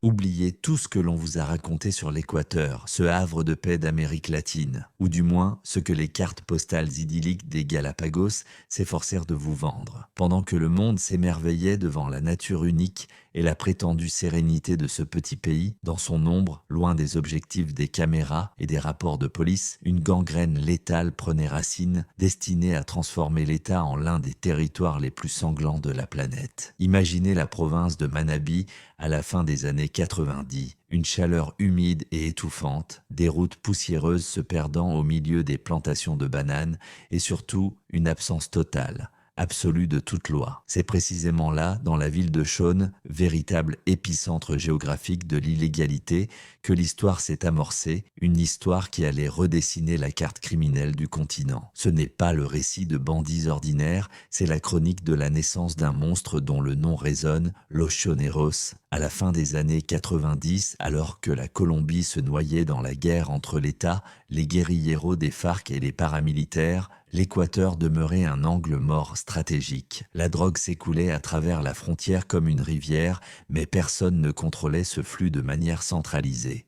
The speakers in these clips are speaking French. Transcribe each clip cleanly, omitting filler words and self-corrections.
Oubliez tout ce que l'on vous a raconté sur l'Équateur, ce havre de paix d'Amérique latine, ou du moins ce que les cartes postales idylliques des Galapagos s'efforcèrent de vous vendre. Pendant que le monde s'émerveillait devant la nature unique et la prétendue sérénité de ce petit pays, dans son ombre, loin des objectifs des caméras et des rapports de police, une gangrène létale prenait racine, destinée à transformer l'État en l'un des territoires les plus sanglants de la planète. Imaginez la province de Manabí à la fin des années 90, une chaleur humide et étouffante, des routes poussiéreuses se perdant au milieu des plantations de bananes et surtout une absence totale, absolue de toute loi. C'est précisément là, dans la ville de Shone, véritable épicentre géographique de l'illégalité, que l'histoire s'est amorcée, une histoire qui allait redessiner la carte criminelle du continent. Ce n'est pas le récit de bandits ordinaires, c'est la chronique de la naissance d'un monstre dont le nom résonne, Los Choneros. À la fin des années 90, alors que la Colombie se noyait dans la guerre entre l'État, les guérilleros des FARC et les paramilitaires, l'Équateur demeurait un angle mort stratégique. La drogue s'écoulait à travers la frontière comme une rivière, mais personne ne contrôlait ce flux de manière centralisée.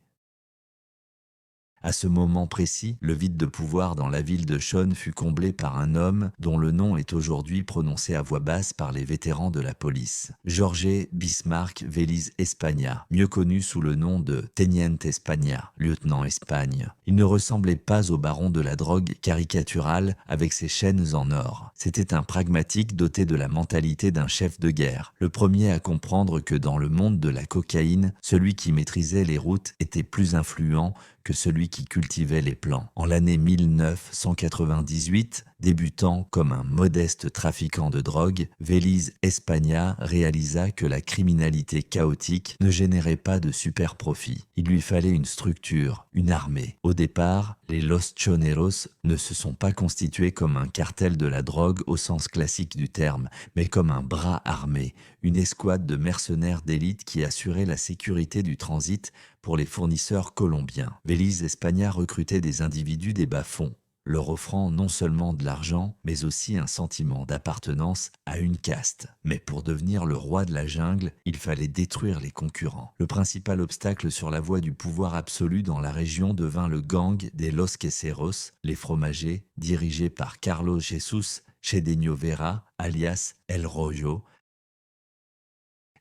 À ce moment précis, le vide de pouvoir dans la ville de Shone fut comblé par un homme dont le nom est aujourd'hui prononcé à voix basse par les vétérans de la police. Jorge Bismarck Vélez España, mieux connu sous le nom de Teniente España, lieutenant Espagne. Il ne ressemblait pas au baron de la drogue caricatural avec ses chaînes en or. C'était un pragmatique doté de la mentalité d'un chef de guerre, le premier à comprendre que dans le monde de la cocaïne, celui qui maîtrisait les routes était plus influent que celui qui cultivait les plants. En l'année 1998, débutant comme un modeste trafiquant de drogue, Vélez España réalisa que la criminalité chaotique ne générait pas de super profit. Il lui fallait une structure, une armée. Au départ, les Los Choneros ne se sont pas constitués comme un cartel de la drogue au sens classique du terme, mais comme un bras armé, une escouade de mercenaires d'élite qui assurait la sécurité du transit pour les fournisseurs colombiens. Vélez España recrutait des individus des bas-fonds, leur offrant non seulement de l'argent, mais aussi un sentiment d'appartenance à une caste. Mais pour devenir le roi de la jungle, il fallait détruire les concurrents. Le principal obstacle sur la voie du pouvoir absolu dans la région devint le gang des Los Queseros, les fromagers, dirigés par Carlos Jesus Cedeño Vera, alias El Royo.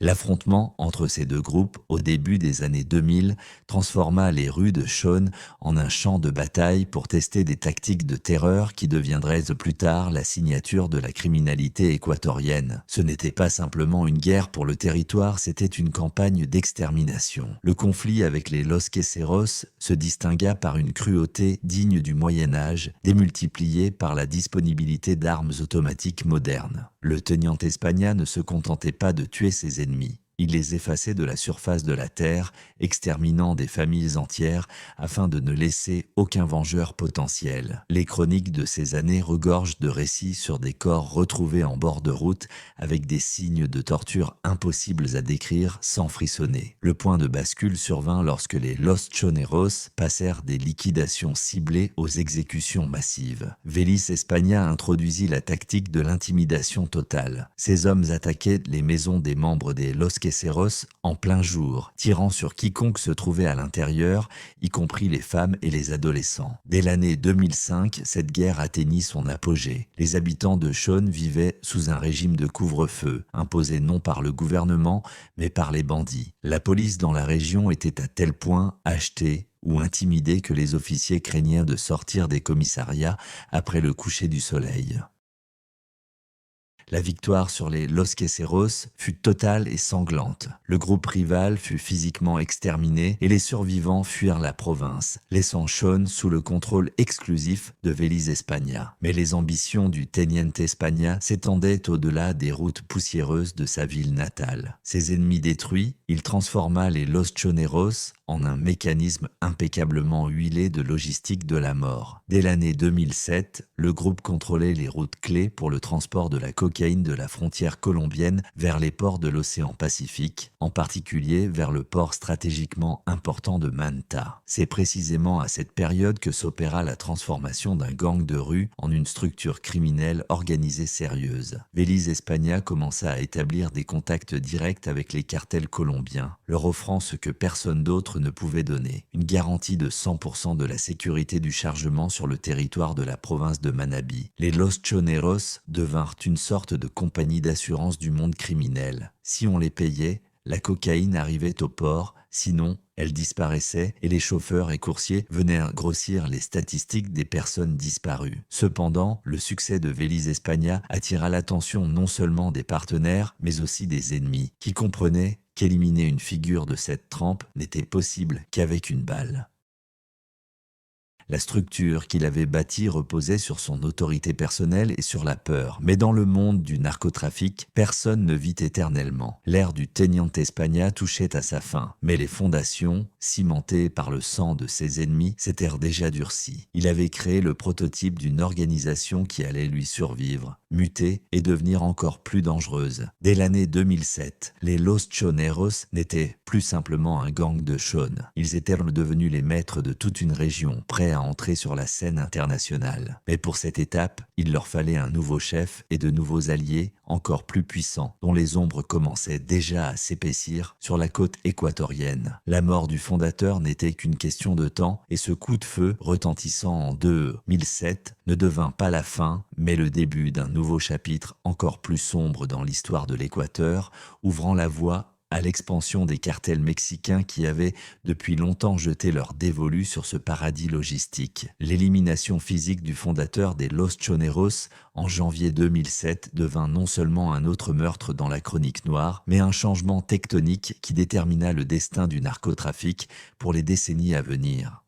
L'affrontement entre ces deux groupes, au début des années 2000, transforma les rues de Shone en un champ de bataille pour tester des tactiques de terreur qui deviendraient plus tard la signature de la criminalité équatorienne. Ce n'était pas simplement une guerre pour le territoire, c'était une campagne d'extermination. Le conflit avec les Los Queseros se distingua par une cruauté digne du Moyen-Âge, démultipliée par la disponibilité d'armes automatiques modernes. Le Teniente España ne se contentait pas de tuer ses ennemis. Il les effaçait de la surface de la terre, exterminant des familles entières afin de ne laisser aucun vengeur potentiel. Les chroniques de ces années regorgent de récits sur des corps retrouvés en bord de route avec des signes de torture impossibles à décrire sans frissonner. Le point de bascule survint lorsque les Los Choneros passèrent des liquidations ciblées aux exécutions massives. Vélez España introduisit la tactique de l'intimidation totale. Ces hommes attaquaient les maisons des membres des Los Queseros en plein jour, tirant sur quiconque se trouvait à l'intérieur, y compris les femmes et les adolescents. Dès l'année 2005, cette guerre atteignit son apogée. Les habitants de Shone vivaient sous un régime de couvre-feu, imposé non par le gouvernement, mais par les bandits. La police dans la région était à tel point achetée ou intimidée que les officiers craignaient de sortir des commissariats après le coucher du soleil. La victoire sur les Los Queseros fut totale et sanglante. Le groupe rival fut physiquement exterminé et les survivants fuirent la province, laissant Shone sous le contrôle exclusif de Vélez España. Mais les ambitions du Teniente España s'étendaient au-delà des routes poussiéreuses de sa ville natale. Ses ennemis détruits, il transforma les Los Choneros en un mécanisme impeccablement huilé de logistique de la mort. Dès l'année 2007, le groupe contrôlait les routes clés pour le transport de la cocaïne cocaïne de la frontière colombienne vers les ports de l'océan Pacifique, en particulier vers le port stratégiquement important de Manta. C'est précisément à cette période que s'opéra la transformation d'un gang de rue en une structure criminelle organisée sérieuse. Vélez España commença à établir des contacts directs avec les cartels colombiens, leur offrant ce que personne d'autre ne pouvait donner, une garantie de 100% de la sécurité du chargement sur le territoire de la province de Manabí. Les Los Choneros devinrent une sorte de compagnie d'assurance du monde criminel. Si on les payait, la cocaïne arrivait au port, sinon elle disparaissait et les chauffeurs et coursiers venaient grossir les statistiques des personnes disparues. Cependant, le succès de Vélez España attira l'attention non seulement des partenaires, mais aussi des ennemis, qui comprenaient qu'éliminer une figure de cette trempe n'était possible qu'avec une balle. La structure qu'il avait bâtie reposait sur son autorité personnelle et sur la peur. Mais dans le monde du narcotrafic, personne ne vit éternellement. L'ère du Teniente España touchait à sa fin. Mais les fondations, cimentées par le sang de ses ennemis, s'étaient déjà durcies. Il avait créé le prototype d'une organisation qui allait lui survivre, muter et devenir encore plus dangereuse. Dès l'année 2007, les Los Choneros n'étaient plus simplement un gang de chaunes. Ils étaient devenus les maîtres de toute une région, prêts à entrer sur la scène internationale. Mais pour cette étape, il leur fallait un nouveau chef et de nouveaux alliés encore plus puissants, dont les ombres commençaient déjà à s'épaissir sur la côte équatorienne. La mort du fondateur n'était qu'une question de temps et ce coup de feu, retentissant en 2007, ne devint pas la fin, mais le début d'un nouveau chapitre encore plus sombre dans l'histoire de l'Équateur, ouvrant la voie à l'expansion des cartels mexicains qui avaient depuis longtemps jeté leur dévolu sur ce paradis logistique. L'élimination physique du fondateur des Los Choneros en janvier 2007 devint non seulement un autre meurtre dans la chronique noire, mais un changement tectonique qui détermina le destin du narcotrafic pour les décennies à venir.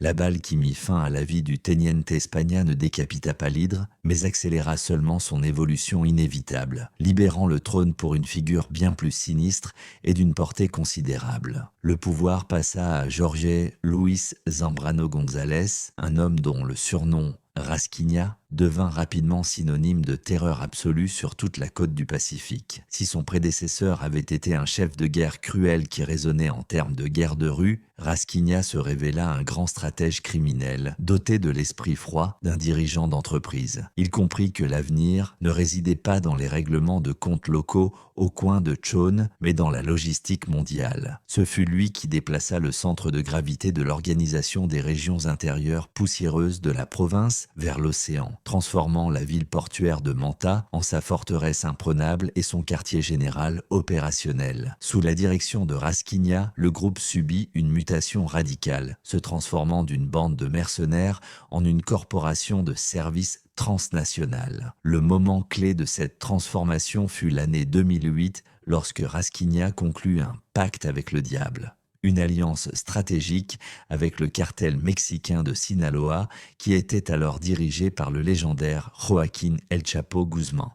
La balle qui mit fin à la vie du Teniente España ne décapita pas l'hydre, mais accéléra seulement son évolution inévitable, libérant le trône pour une figure bien plus sinistre et d'une portée considérable. Le pouvoir passa à Jorge Luis Zambrano González, un homme dont le surnom Rasquiña devint rapidement synonyme de terreur absolue sur toute la côte du Pacifique. Si son prédécesseur avait été un chef de guerre cruel qui raisonnait en termes de guerre de rue, Rasquiña se révéla un grand stratège criminel, doté de l'esprit froid d'un dirigeant d'entreprise. Il comprit que l'avenir ne résidait pas dans les règlements de comptes locaux au coin de Chone, mais dans la logistique mondiale. Ce fut lui qui déplaça le centre de gravité de l'organisation des régions intérieures poussiéreuses de la province vers l'océan, transformant la ville portuaire de Manta en sa forteresse imprenable et son quartier général opérationnel. Sous la direction de Rasquiña, le groupe subit une mutation radicale, se transformant d'une bande de mercenaires en une corporation de services transnationale. Le moment clé de cette transformation fut l'année 2008 lorsque Rasquiña conclut un pacte avec le diable. Une alliance stratégique avec le cartel mexicain de Sinaloa qui était alors dirigé par le légendaire Joaquín El Chapo Guzmán.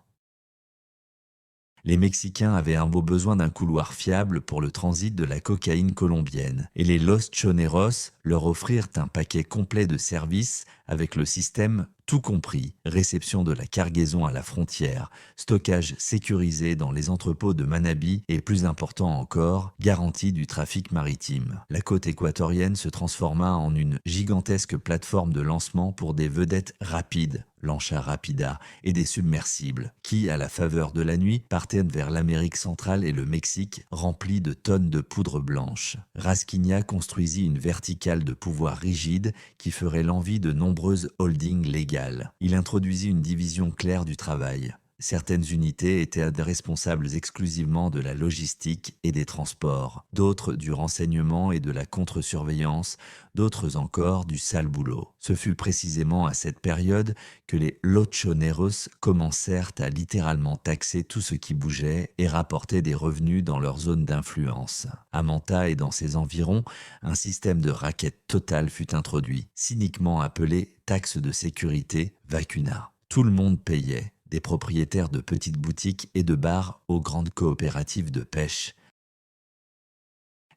Les Mexicains avaient un beau besoin d'un couloir fiable pour le transit de la cocaïne colombienne, et les Los Choneros leur offrirent un paquet complet de services avec le système tout compris, réception de la cargaison à la frontière, stockage sécurisé dans les entrepôts de Manabí et, plus important encore, garantie du trafic maritime. La côte équatorienne se transforma en une gigantesque plateforme de lancement pour des vedettes rapides, Lancha Rapida, et des submersibles, qui, à la faveur de la nuit, partaient vers l'Amérique centrale et le Mexique, remplis de tonnes de poudre blanche. Rasquiña construisit une verticale de pouvoir rigide qui ferait l'envie de nombreuses holdings légales. Il introduisit une division claire du travail. Certaines unités étaient responsables exclusivement de la logistique et des transports, d'autres du renseignement et de la contre-surveillance, d'autres encore du sale boulot. Ce fut précisément à cette période que les lochoneros commencèrent à littéralement taxer tout ce qui bougeait et rapportait des revenus dans leur zone d'influence. À Manta et dans ses environs, un système de racket total fut introduit, cyniquement appelé taxe de sécurité vacuna. Tout le monde payait, des propriétaires de petites boutiques et de bars aux grandes coopératives de pêche.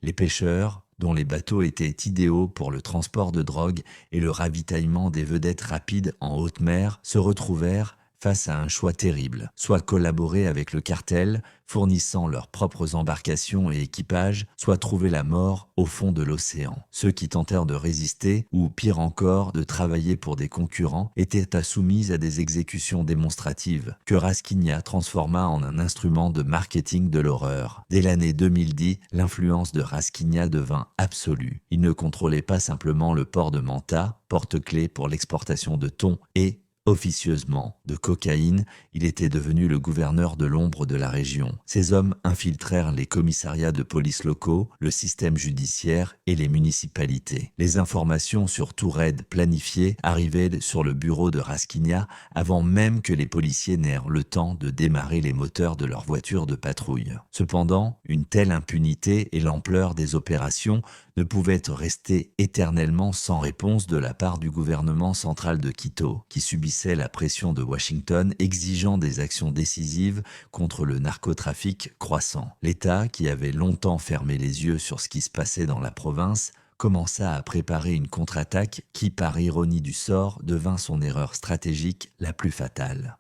Les pêcheurs, dont les bateaux étaient idéaux pour le transport de drogue et le ravitaillement des vedettes rapides en haute mer, se retrouvèrent face à un choix terrible, soit collaborer avec le cartel, fournissant leurs propres embarcations et équipages, soit trouver la mort au fond de l'océan. Ceux qui tentèrent de résister, ou pire encore, de travailler pour des concurrents, étaient soumis à des exécutions démonstratives, que Rasquinia transforma en un instrument de marketing de l'horreur. Dès l'année 2010, l'influence de Rasquinia devint absolue. Il ne contrôlait pas simplement le port de Manta, porte-clés pour l'exportation de thon et officieusement, de cocaïne, il était devenu le gouverneur de l'ombre de la région. Ces hommes infiltrèrent les commissariats de police locaux, le système judiciaire et les municipalités. Les informations sur tout raid planifié arrivaient sur le bureau de Rasquinia avant même que les policiers n'aient le temps de démarrer les moteurs de leur voiture de patrouille. Cependant, une telle impunité et l'ampleur des opérations ne pouvaient rester éternellement sans réponse de la part du gouvernement central de Quito, qui subissait la pression de Washington exigeant des actions décisives contre le narcotrafic croissant. L'État, qui avait longtemps fermé les yeux sur ce qui se passait dans la province, commença à préparer une contre-attaque qui, par ironie du sort, devint son erreur stratégique la plus fatale.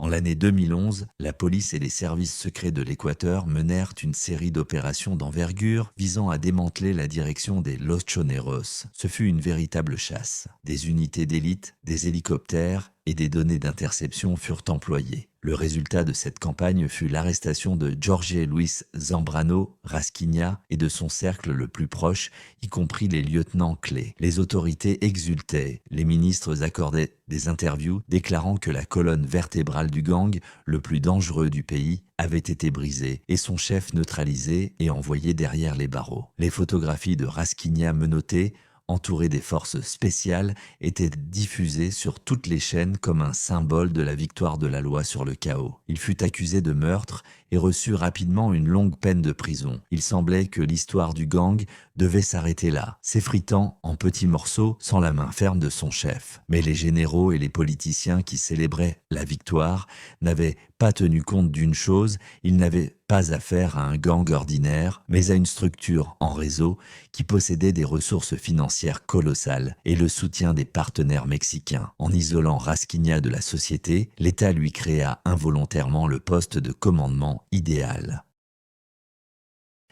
En l'année 2011, la police et les services secrets de l'Équateur menèrent une série d'opérations d'envergure visant à démanteler la direction des Los Choneros. Ce fut une véritable chasse. Des unités d'élite, des hélicoptères et des données d'interception furent employées. Le résultat de cette campagne fut l'arrestation de Jorge Luis Zambrano Rasquinia et de son cercle le plus proche, y compris les lieutenants clés. Les autorités exultaient, les ministres accordaient des interviews déclarant que la colonne vertébrale du gang, le plus dangereux du pays, avait été brisée et son chef neutralisé et envoyé derrière les barreaux. Les photographies de Rasquinia menottées, entouré des forces spéciales, était diffusé sur toutes les chaînes comme un symbole de la victoire de la loi sur le chaos. Il fut accusé de meurtre et reçut rapidement une longue peine de prison. Il semblait que l'histoire du gang devait s'arrêter là, s'effritant en petits morceaux sans la main ferme de son chef. Mais les généraux et les politiciens qui célébraient la victoire n'avaient pas tenu compte d'une chose, ils n'avaient pas affaire à un gang ordinaire, mais à une structure en réseau qui possédait des ressources financières colossales et le soutien des partenaires mexicains. En isolant Rasquinia de la société, l'État lui créa involontairement le poste de commandement idéal.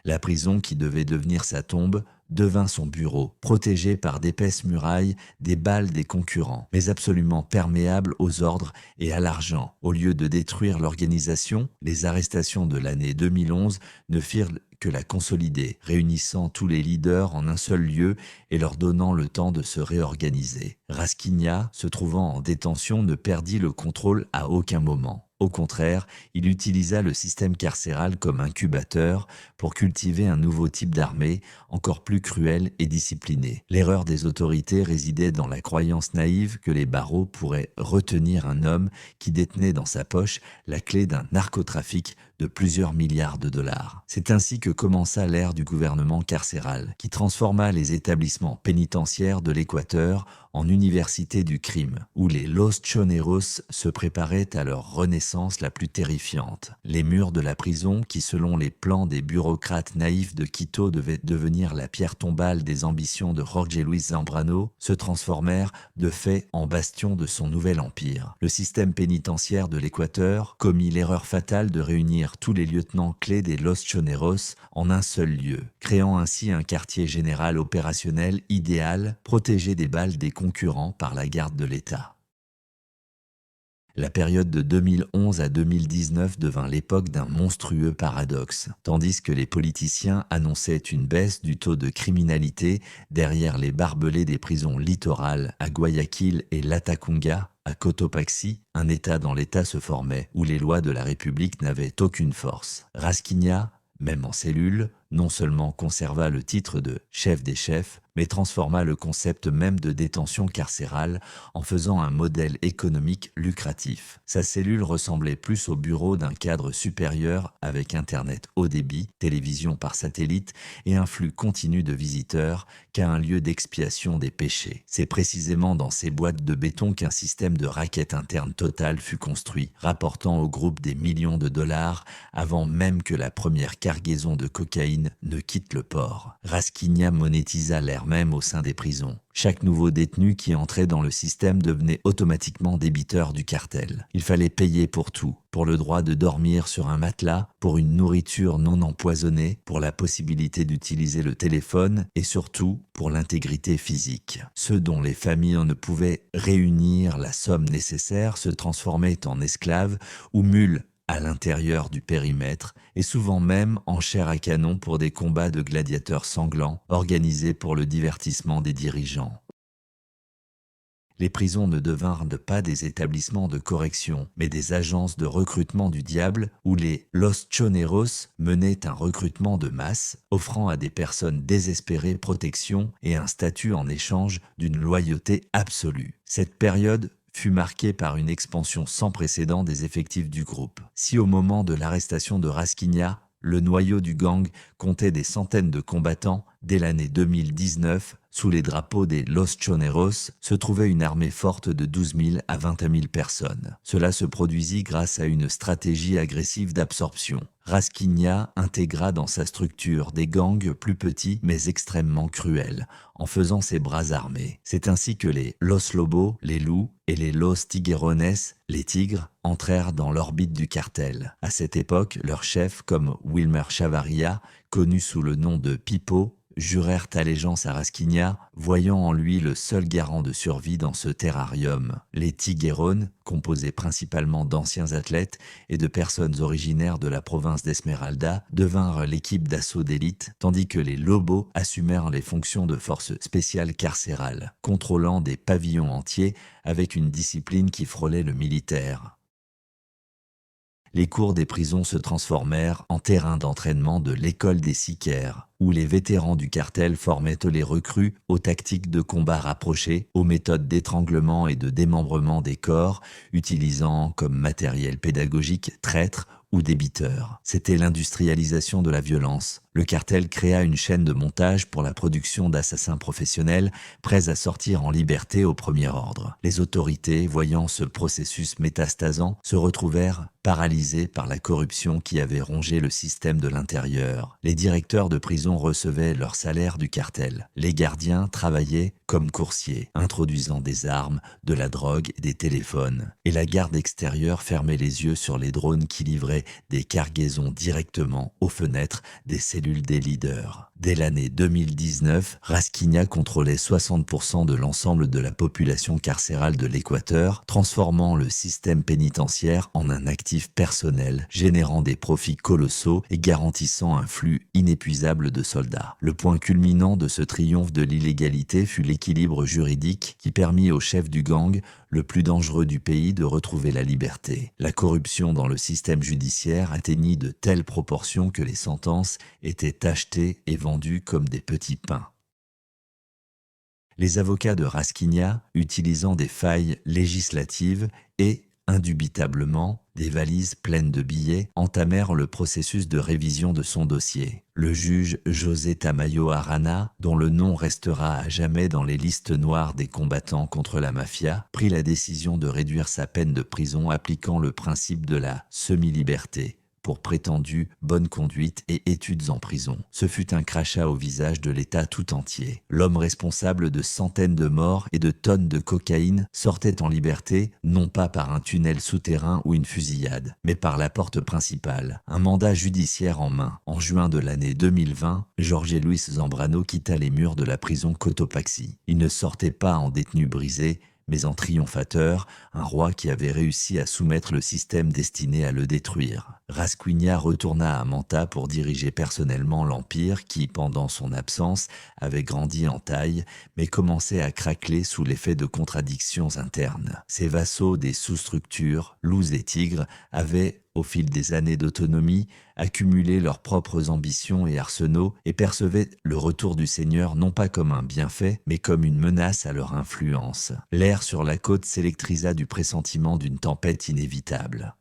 La prison qui devait devenir sa tombe devint son bureau, protégé par d'épaisses murailles des balles des concurrents, mais absolument perméable aux ordres et à l'argent. Au lieu de détruire l'organisation, les arrestations de l'année 2011 ne firent que la consolider, réunissant tous les leaders en un seul lieu et leur donnant le temps de se réorganiser. Rasquinia, se trouvant en détention, ne perdit le contrôle à aucun moment. Au contraire, il utilisa le système carcéral comme incubateur pour cultiver un nouveau type d'armée, encore plus cruel et discipliné. L'erreur des autorités résidait dans la croyance naïve que les barreaux pourraient retenir un homme qui détenait dans sa poche la clé d'un narcotrafic de plusieurs milliards de dollars. C'est ainsi que commença l'ère du gouvernement carcéral, qui transforma les établissements pénitentiaires de l'Équateur en université du crime, où les Los Choneros se préparaient à leur renaissance la plus terrifiante. Les murs de la prison, qui selon les plans des bureaucrates naïfs de Quito devaient devenir la pierre tombale des ambitions de Jorge Luis Zambrano, se transformèrent de fait en bastion de son nouvel empire. Le système pénitentiaire de l'Équateur commit l'erreur fatale de réunir tous les lieutenants clés des Los Choneros en un seul lieu, créant ainsi un quartier général opérationnel idéal, protégé des balles des concurrents par la garde de l'État. La période de 2011 à 2019 devint l'époque d'un monstrueux paradoxe. Tandis que les politiciens annonçaient une baisse du taux de criminalité derrière les barbelés des prisons littorales à Guayaquil et Latacunga, à Cotopaxi, un État dans l'État se formait, où les lois de la République n'avaient aucune force. Rasquinia, même en cellule, non seulement conserva le titre de chef des chefs, mais transforma le concept même de détention carcérale en faisant un modèle économique lucratif. Sa cellule ressemblait plus au bureau d'un cadre supérieur avec Internet haut débit, télévision par satellite et un flux continu de visiteurs qu'à un lieu d'expiation des péchés. C'est précisément dans ces boîtes de béton qu'un système de raquette interne totale fut construit, rapportant au groupe des millions de dollars avant même que la première cargaison de cocaïne ne quitte le port. Rasquinia monétisa l'air s'installèrent même au sein des prisons. Chaque nouveau détenu qui entrait dans le système devenait automatiquement débiteur du cartel. Il fallait payer pour tout, pour le droit de dormir sur un matelas, pour une nourriture non empoisonnée, pour la possibilité d'utiliser le téléphone et surtout pour l'intégrité physique. Ceux dont les familles ne pouvaient réunir la somme nécessaire se transformaient en esclaves ou mules à l'intérieur du périmètre et souvent même en chair à canon pour des combats de gladiateurs sanglants organisés pour le divertissement des dirigeants. Les prisons ne devinrent pas des établissements de correction, mais des agences de recrutement du diable où les Los Choneros menaient un recrutement de masse, offrant à des personnes désespérées protection et un statut en échange d'une loyauté absolue. Cette période fut marquée par une expansion sans précédent des effectifs du groupe. Si au moment de l'arrestation de Rasquinia, le noyau du gang comptait des centaines de combattants, dès l'année 2019, sous les drapeaux des Los Choneros, se trouvait une armée forte de 12 000 à 21 000 personnes. Cela se produisit grâce à une stratégie agressive d'absorption. Rasquinia intégra dans sa structure des gangs plus petits mais extrêmement cruels, en faisant ses bras armés. C'est ainsi que les Los Lobos, les loups, et les Los Tiguerones, les tigres, entrèrent dans l'orbite du cartel. À cette époque, leurs chefs, comme Wilmer Chavarria, connu sous le nom de Pipo, jurèrent allégeance à Rasquinia, voyant en lui le seul garant de survie dans ce terrarium. Les Tiguerones, composés principalement d'anciens athlètes et de personnes originaires de la province d'Esmeralda, devinrent l'équipe d'assaut d'élite, tandis que les Lobos assumèrent les fonctions de force spéciale carcérale, contrôlant des pavillons entiers avec une discipline qui frôlait le militaire. Les cours des prisons se transformèrent en terrain d'entraînement de l'école des sicaires, où les vétérans du cartel formaient les recrues aux tactiques de combat rapprochées, aux méthodes d'étranglement et de démembrement des corps, utilisant comme matériel pédagogique traîtres ou débiteurs. C'était l'industrialisation de la violence. Le cartel créa une chaîne de montage pour la production d'assassins professionnels prêts à sortir en liberté au premier ordre. Les autorités, voyant ce processus métastasant, se retrouvèrent paralysées par la corruption qui avait rongé le système de l'intérieur. Les directeurs de prison recevaient leur salaire du cartel. Les gardiens travaillaient comme coursiers, introduisant des armes, de la drogue et des téléphones. Et la garde extérieure fermait les yeux sur les drones qui livraient des cargaisons directement aux fenêtres des cellules des leaders. Dès l'année 2019, Rasquinia contrôlait 60% de l'ensemble de la population carcérale de l'Équateur, transformant le système pénitentiaire en un actif personnel, générant des profits colossaux et garantissant un flux inépuisable de soldats. Le point culminant de ce triomphe de l'illégalité fut l'équilibre juridique qui permit au chef du gang, le plus dangereux du pays, de retrouver la liberté. La corruption dans le système judiciaire atteignit de telles proportions que les sentences étaient achetées et vendues comme des petits pains. Les avocats de Rasquinia, utilisant des failles législatives et, indubitablement, des valises pleines de billets, entamèrent le processus de révision de son dossier. Le juge José Tamayo Arana, dont le nom restera à jamais dans les listes noires des combattants contre la mafia, prit la décision de réduire sa peine de prison appliquant le principe de la semi-liberté pour prétendue bonne conduite et études en prison. Ce fut un crachat au visage de l'État tout entier. L'homme responsable de centaines de morts et de tonnes de cocaïne sortait en liberté, non pas par un tunnel souterrain ou une fusillade, mais par la porte principale, un mandat judiciaire en main. En juin de l'année 2020, Jorge Luis Zambrano quitta les murs de la prison Cotopaxi. Il ne sortait pas en détenu brisé, mais en triomphateur, un roi qui avait réussi à soumettre le système destiné à le détruire. Rasquinia retourna à Manta pour diriger personnellement l'empire qui, pendant son absence, avait grandi en taille, mais commençait à craqueler sous l'effet de contradictions internes. Ses vassaux des sous-structures, loups et tigres, avaient, au fil des années d'autonomie, accumulé leurs propres ambitions et arsenaux et percevaient le retour du Seigneur non pas comme un bienfait, mais comme une menace à leur influence. L'air sur la côte s'électrisa du pressentiment d'une tempête inévitable.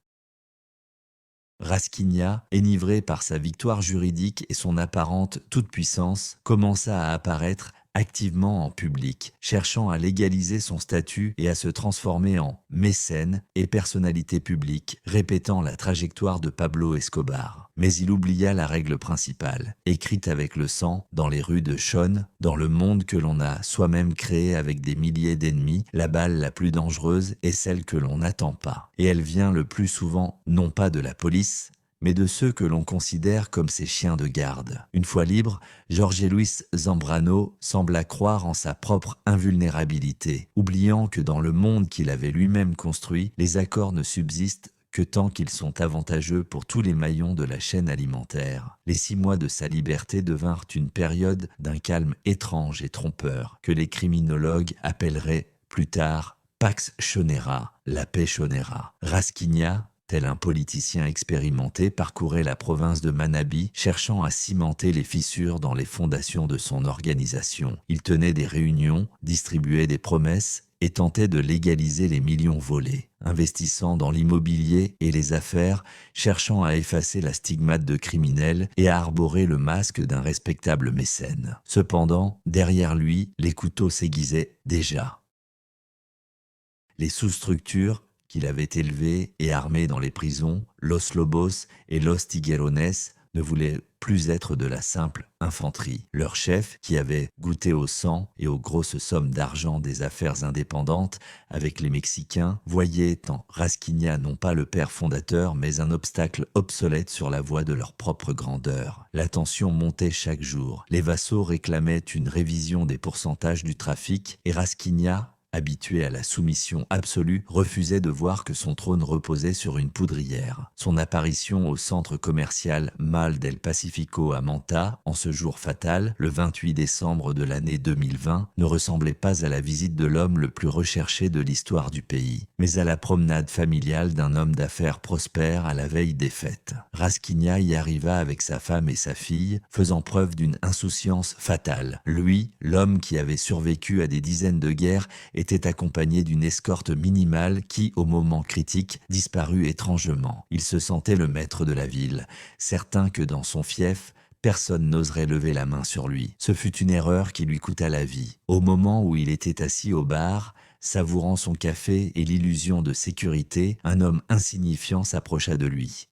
Rasquinia, enivré par sa victoire juridique et son apparente toute-puissance, commença à apparaître activement en public, cherchant à légaliser son statut et à se transformer en mécène et personnalité publique, répétant la trajectoire de Pablo Escobar. Mais il oublia la règle principale, écrite avec le sang dans les rues de Chone, dans le monde que l'on a soi-même créé avec des milliers d'ennemis, la balle la plus dangereuse est celle que l'on n'attend pas. Et elle vient le plus souvent non pas de la police, mais de ceux que l'on considère comme ses chiens de garde. Une fois libre, Jorge Luis Zambrano sembla croire en sa propre invulnérabilité, oubliant que dans le monde qu'il avait lui-même construit, les accords ne subsistent que tant qu'ils sont avantageux pour tous les maillons de la chaîne alimentaire. Les 6 mois de sa liberté devinrent une période d'un calme étrange et trompeur, que les criminologues appelleraient plus tard Pax Chonera, la paix Chonera. Rasquinia, tel un politicien expérimenté, parcourait la province de Manabí, cherchant à cimenter les fissures dans les fondations de son organisation. Il tenait des réunions, distribuait des promesses et tentait de légaliser les millions volés, investissant dans l'immobilier et les affaires, cherchant à effacer la stigmate de criminel et à arborer le masque d'un respectable mécène. Cependant, derrière lui, les couteaux s'aiguisaient déjà. Les sous-structures qu'il avait élevées et armées dans les prisons, Los Lobos et Los Tiguerones, ne voulaient plus être de la simple infanterie. Leur chef, qui avait goûté au sang et aux grosses sommes d'argent des affaires indépendantes avec les Mexicains, voyait en Rasquinia non pas le père fondateur, mais un obstacle obsolète sur la voie de leur propre grandeur. La tension montait chaque jour. Les vassaux réclamaient une révision des pourcentages du trafic et Rasquinia, habitué à la soumission absolue, refusait de voir que son trône reposait sur une poudrière. Son apparition au centre commercial Mall del Pacifico à Manta, en ce jour fatal, le 28 décembre de l'année 2020, ne ressemblait pas à la visite de l'homme le plus recherché de l'histoire du pays, mais à la promenade familiale d'un homme d'affaires prospère à la veille des fêtes. Rasquinia y arriva avec sa femme et sa fille, faisant preuve d'une insouciance fatale. Lui, l'homme qui avait survécu à des dizaines de guerres, était accompagné d'une escorte minimale qui, au moment critique, disparut étrangement. Il se sentait le maître de la ville, certain que dans son fief, personne n'oserait lever la main sur lui. Ce fut une erreur qui lui coûta la vie. Au moment où il était assis au bar, savourant son café et l'illusion de sécurité, un homme insignifiant s'approcha de lui.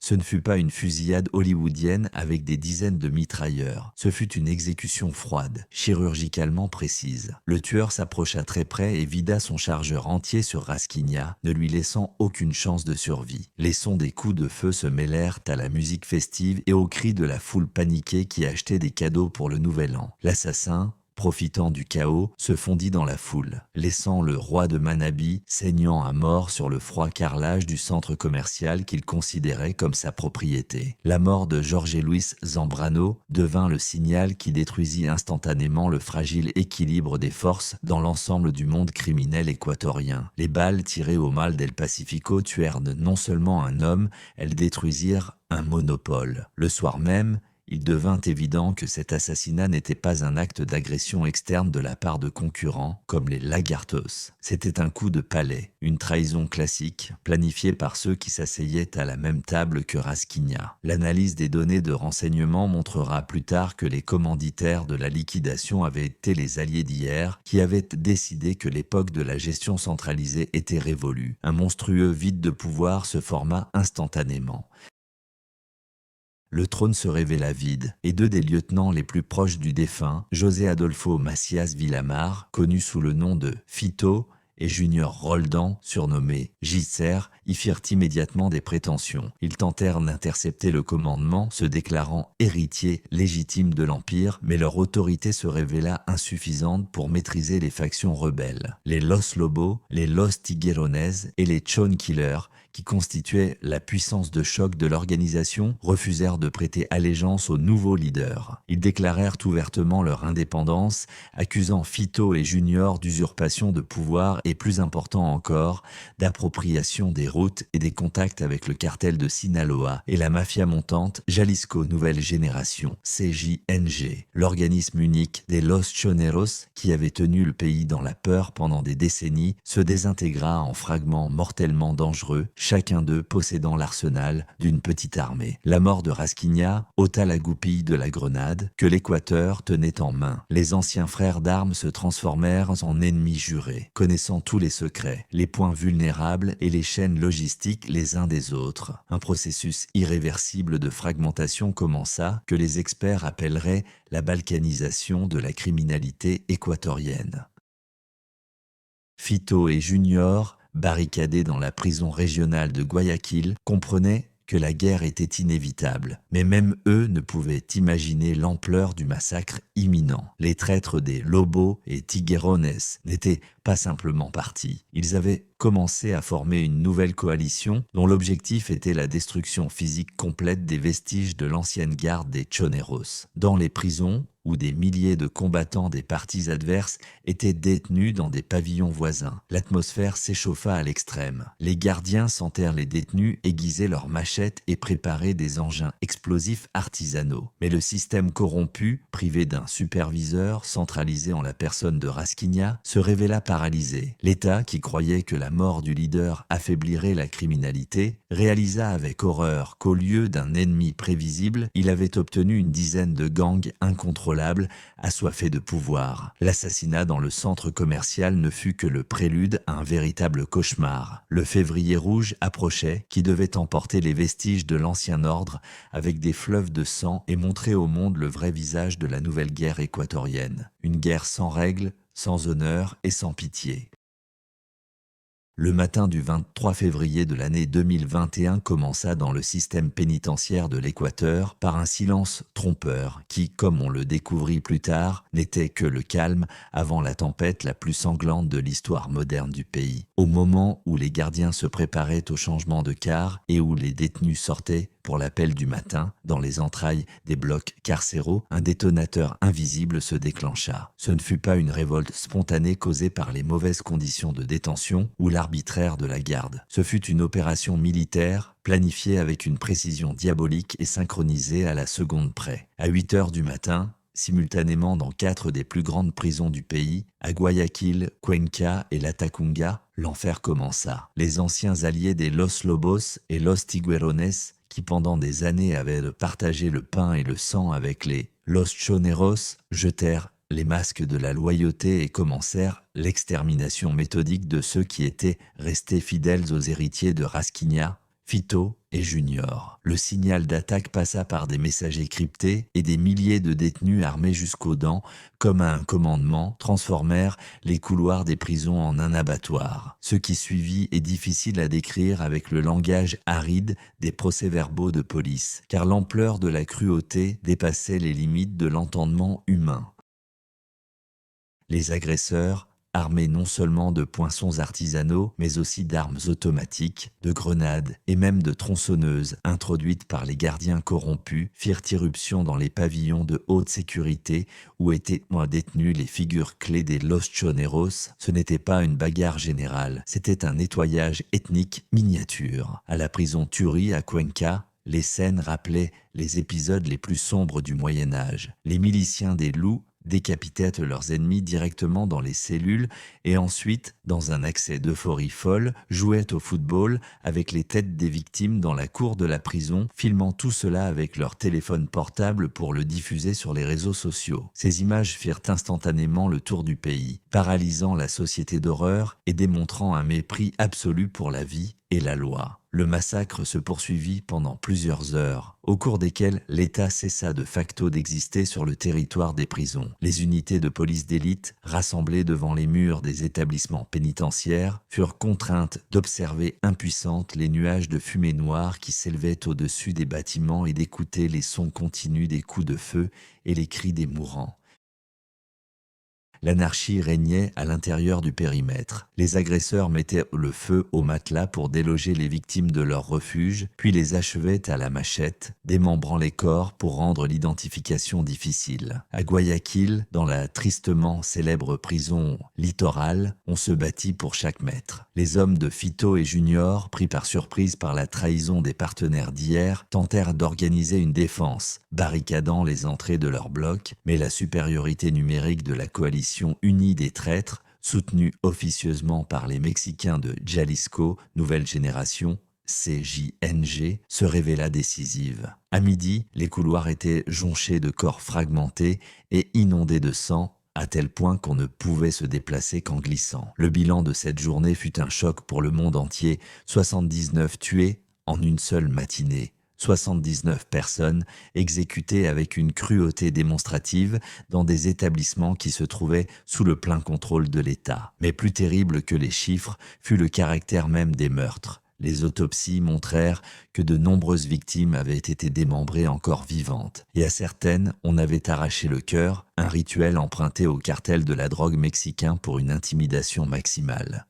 Ce ne fut pas une fusillade hollywoodienne avec des dizaines de mitrailleurs. Ce fut une exécution froide, chirurgicalement précise. Le tueur s'approcha très près et vida son chargeur entier sur Rasquinia, ne lui laissant aucune chance de survie. Les sons des coups de feu se mêlèrent à la musique festive et aux cris de la foule paniquée qui achetait des cadeaux pour le nouvel an. L'assassin, profitant du chaos, se fondit dans la foule, laissant le roi de Manabí saignant à mort sur le froid carrelage du centre commercial qu'il considérait comme sa propriété. La mort de Jorge Luis Zambrano devint le signal qui détruisit instantanément le fragile équilibre des forces dans l'ensemble du monde criminel équatorien. Les balles tirées au Mall del Pacifico tuèrent non seulement un homme, elles détruisirent un monopole. Le soir même, il devint évident que cet assassinat n'était pas un acte d'agression externe de la part de concurrents comme les Lagartos. C'était un coup de palais, une trahison classique, planifiée par ceux qui s'asseyaient à la même table que Rasquinia. L'analyse des données de renseignement montrera plus tard que les commanditaires de la liquidation avaient été les alliés d'hier, qui avaient décidé que l'époque de la gestion centralisée était révolue. Un monstrueux vide de pouvoir se forma instantanément. Le trône se révéla vide, et 2 des lieutenants les plus proches du défunt, José Adolfo Macias Villamar, connu sous le nom de Fito, et Junior Roldan, surnommé Gitser, y firent immédiatement des prétentions. Ils tentèrent d'intercepter le commandement, se déclarant héritiers légitimes de l'Empire, mais leur autorité se révéla insuffisante pour maîtriser les factions rebelles. Les Los Lobos, les Los Tiguerones et les Chone Killers, qui constituaient la puissance de choc de l'organisation, refusèrent de prêter allégeance aux nouveaux leaders. Ils déclarèrent ouvertement leur indépendance, accusant Fito et Junior d'usurpation de pouvoir et, plus important encore, d'appropriation des routes et des contacts avec le cartel de Sinaloa et la mafia montante Jalisco Nouvelle Génération, CJNG, l'organisme unique des Los Choneros qui avait tenu le pays dans la peur pendant des décennies, se désintégra en fragments mortellement dangereux, chacun d'eux possédant l'arsenal d'une petite armée. La mort de Rasquignat ôta la goupille de la grenade que l'Équateur tenait en main. Les anciens frères d'armes se transformèrent en ennemis jurés, connaissant tous les secrets, les points vulnérables et les chaînes logistiques les uns des autres. Un processus irréversible de fragmentation commença, que les experts appelleraient la balkanisation de la criminalité équatorienne. Fito et Junior, barricadés dans la prison régionale de Guayaquil, comprenaient que la guerre était inévitable, mais même eux ne pouvaient imaginer l'ampleur du massacre imminent. Les traîtres des Lobos et Tiguerones n'étaient pas simplement partis. Ils avaient commencé à former une nouvelle coalition dont l'objectif était la destruction physique complète des vestiges de l'ancienne garde des Choneros. Dans les prisons, où des milliers de combattants des partis adverses étaient détenus dans des pavillons voisins, l'atmosphère s'échauffa à l'extrême. Les gardiens sentèrent les détenus aiguiser leurs machettes et préparer des engins explosifs artisanaux. Mais le système corrompu, privé d'un superviseur centralisé en la personne de Rasquignat, se révéla paralysé. L'État, qui croyait que la mort du leader affaiblirait la criminalité, réalisa avec horreur qu'au lieu d'un ennemi prévisible, il avait obtenu une dizaine de gangs incontrôlables, assoiffés de pouvoir. L'assassinat dans le centre commercial ne fut que le prélude à un véritable cauchemar. Le février rouge approchait, qui devait emporter les vestiges de l'ancien ordre avec des fleuves de sang et montrer au monde le vrai visage de la nouvelle guerre équatorienne. Une guerre sans règles, sans honneur et sans pitié. Le matin du 23 février de l'année 2021 commença dans le système pénitentiaire de l'Équateur par un silence trompeur qui, comme on le découvrit plus tard, n'était que le calme avant la tempête la plus sanglante de l'histoire moderne du pays. Au moment où les gardiens se préparaient au changement de quart et où les détenus sortaient pour l'appel du matin, dans les entrailles des blocs carcéraux, un détonateur invisible se déclencha. Ce ne fut pas une révolte spontanée causée par les mauvaises conditions de détention ou l'arbitraire de la garde. Ce fut une opération militaire planifiée avec une précision diabolique et synchronisée à la seconde près. À 8 heures du matin, simultanément dans 4 des plus grandes prisons du pays, à Guayaquil, Cuenca et Latacunga, l'enfer commença. Les anciens alliés des Los Lobos et Los Tiguerones, qui pendant des années avaient partagé le pain et le sang avec les Los Choneros, jetèrent les masques de la loyauté et commencèrent l'extermination méthodique de ceux qui étaient restés fidèles aux héritiers de Rasquignat, Fito et Junior. Le signal d'attaque passa par des messagers cryptés et des milliers de détenus armés jusqu'aux dents, comme à un commandement, transformèrent les couloirs des prisons en un abattoir. Ce qui suivit est difficile à décrire avec le langage aride des procès-verbaux de police, car l'ampleur de la cruauté dépassait les limites de l'entendement humain. Les agresseurs, armés non seulement de poinçons artisanaux, mais aussi d'armes automatiques, de grenades et même de tronçonneuses introduites par les gardiens corrompus, firent irruption dans les pavillons de haute sécurité où étaient détenues les figures clés des Los Choneros. Ce n'était pas une bagarre générale, c'était un nettoyage ethnique miniature. À la prison Turi à Cuenca, les scènes rappelaient les épisodes les plus sombres du Moyen-Âge. Les miliciens des loups décapitaient leurs ennemis directement dans les cellules et ensuite, dans un accès d'euphorie folle, jouaient au football avec les têtes des victimes dans la cour de la prison, filmant tout cela avec leur téléphone portable pour le diffuser sur les réseaux sociaux. Ces images firent instantanément le tour du pays, paralysant la société d'horreur et démontrant un mépris absolu pour la vie et la loi. Le massacre se poursuivit pendant plusieurs heures, au cours desquelles l'État cessa de facto d'exister sur le territoire des prisons. Les unités de police d'élite, rassemblées devant les murs des établissements pénitentiaires, furent contraintes d'observer impuissantes les nuages de fumée noire qui s'élevaient au-dessus des bâtiments et d'écouter les sons continus des coups de feu et les cris des mourants. L'anarchie régnait à l'intérieur du périmètre. Les agresseurs mettaient le feu aux matelas pour déloger les victimes de leur refuge, puis les achevaient à la machette, démembrant les corps pour rendre l'identification difficile. À Guayaquil, dans la tristement célèbre prison littorale, on se battit pour chaque mètre. Les hommes de Fito et Junior, pris par surprise par la trahison des partenaires d'hier, tentèrent d'organiser une défense, barricadant les entrées de leur bloc, mais la supériorité numérique de la coalition unie des traîtres, soutenue officieusement par les Mexicains de Jalisco, nouvelle génération, CJNG, se révéla décisive. À midi, les couloirs étaient jonchés de corps fragmentés et inondés de sang, à tel point qu'on ne pouvait se déplacer qu'en glissant. Le bilan de cette journée fut un choc pour le monde entier, 79 tués en une seule matinée. 79 personnes exécutées avec une cruauté démonstrative dans des établissements qui se trouvaient sous le plein contrôle de l'État. Mais plus terrible que les chiffres fut le caractère même des meurtres. Les autopsies montrèrent que de nombreuses victimes avaient été démembrées encore vivantes, et à certaines, on avait arraché le cœur, un rituel emprunté au cartel de la drogue mexicain pour une intimidation maximale.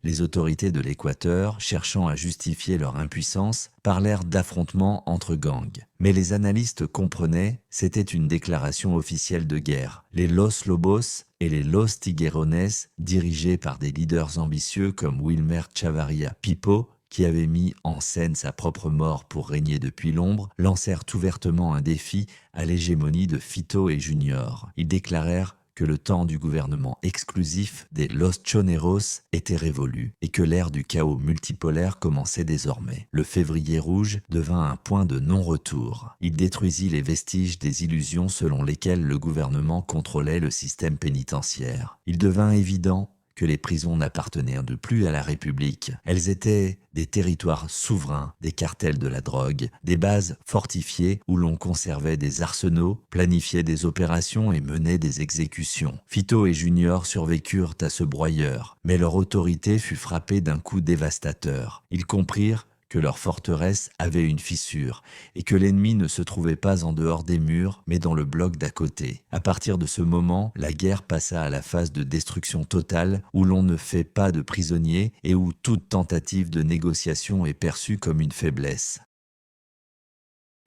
Les autorités de l'Équateur, cherchant à justifier leur impuissance, parlèrent d'affrontements entre gangs. Mais les analystes comprenaient, c'était une déclaration officielle de guerre. Les Los Lobos et les Los Tiguerones, dirigés par des leaders ambitieux comme Wilmer Chavarria Pipo, qui avait mis en scène sa propre mort pour régner depuis l'ombre, lancèrent ouvertement un défi à l'hégémonie de Fito et Junior. Ils déclarèrent que le temps du gouvernement exclusif des Los Choneros était révolu et que l'ère du chaos multipolaire commençait désormais. Le février rouge devint un point de non-retour. Il détruisit les vestiges des illusions selon lesquelles le gouvernement contrôlait le système pénitentiaire. Il devint évident que les prisons n'appartenaient plus à la République. Elles étaient des territoires souverains, des cartels de la drogue, des bases fortifiées où l'on conservait des arsenaux, planifiait des opérations et menait des exécutions. Fito et Junior survécurent à ce broyeur, mais leur autorité fut frappée d'un coup dévastateur. Ils comprirent que leur forteresse avait une fissure et que l'ennemi ne se trouvait pas en dehors des murs, mais dans le bloc d'à côté. À partir de ce moment, la guerre passa à la phase de destruction totale où l'on ne fait pas de prisonniers et où toute tentative de négociation est perçue comme une faiblesse.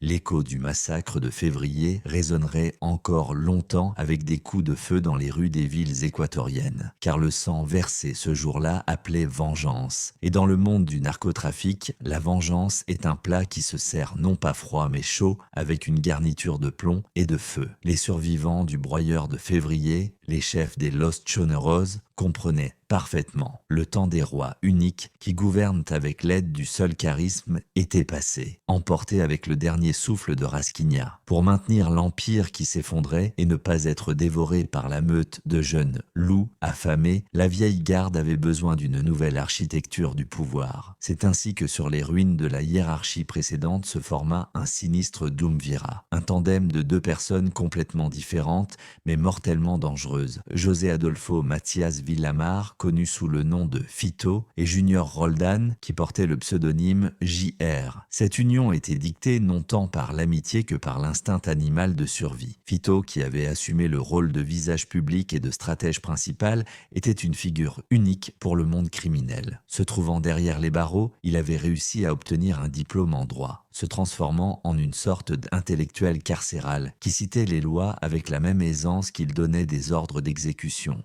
L'écho du massacre de février résonnerait encore longtemps avec des coups de feu dans les rues des villes équatoriennes, car le sang versé ce jour-là appelait vengeance. Et dans le monde du narcotrafic, la vengeance est un plat qui se sert non pas froid mais chaud, avec une garniture de plomb et de feu. Les survivants du broyeur de février, les chefs des Los Choneros, comprenaient parfaitement. Le temps des rois uniques qui gouvernent avec l'aide du seul charisme était passé, emporté avec le dernier souffle de Rasquinia. Pour maintenir l'empire qui s'effondrait et ne pas être dévoré par la meute de jeunes loups affamés, la vieille garde avait besoin d'une nouvelle architecture du pouvoir. C'est ainsi que sur les ruines de la hiérarchie précédente se forma un sinistre Doumvira, un tandem de deux personnes complètement différentes mais mortellement dangereuses. José Adolfo Mathias Villamar, connu sous le nom de Fito, et Junior Roldan, qui portait le pseudonyme JR. Cette union était dictée non tant par l'amitié que par l'instinct animal de survie. Fito, qui avait assumé le rôle de visage public et de stratège principal, était une figure unique pour le monde criminel. Se trouvant derrière les barreaux, il avait réussi à obtenir un diplôme en droit, se transformant en une sorte d'intellectuel carcéral qui citait les lois avec la même aisance qu'il donnait des ordres d'exécution.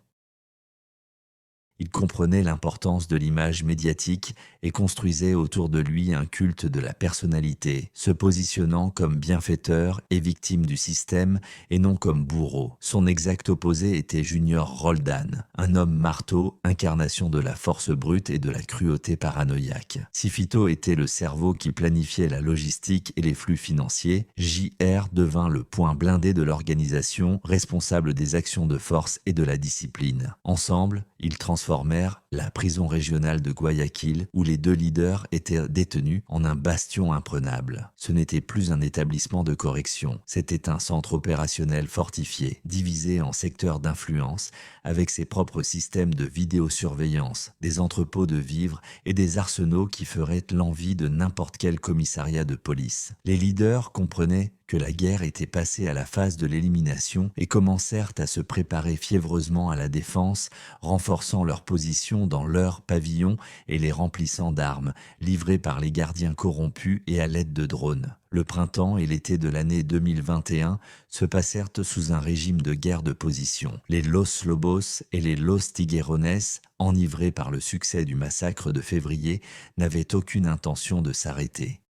Il comprenait l'importance de l'image médiatique et construisait autour de lui un culte de la personnalité, se positionnant comme bienfaiteur et victime du système et non comme bourreau. Son exact opposé était Junior Roldan, un homme marteau, incarnation de la force brute et de la cruauté paranoïaque. Si Fito était le cerveau qui planifiait la logistique et les flux financiers, JR devint le point blindé de l'organisation, responsable des actions de force et de la discipline. Ensemble, ils transformèrent la prison régionale de Guayaquil où les deux leaders étaient détenus en un bastion imprenable. Ce n'était plus un établissement de correction, c'était un centre opérationnel fortifié, divisé en secteurs d'influence, avec ses propres systèmes de vidéosurveillance, des entrepôts de vivres et des arsenaux qui feraient l'envie de n'importe quel commissariat de police. Les leaders comprenaient que la guerre était passée à la phase de l'élimination et commencèrent à se préparer fiévreusement à la défense, renforçant leur position dans leurs pavillons et les remplissant d'armes, livrées par les gardiens corrompus et à l'aide de drones. Le printemps et l'été de l'année 2021 se passèrent sous un régime de guerre de position. Les Los Lobos et les Los Tiguerones, enivrés par le succès du massacre de février, n'avaient aucune intention de s'arrêter.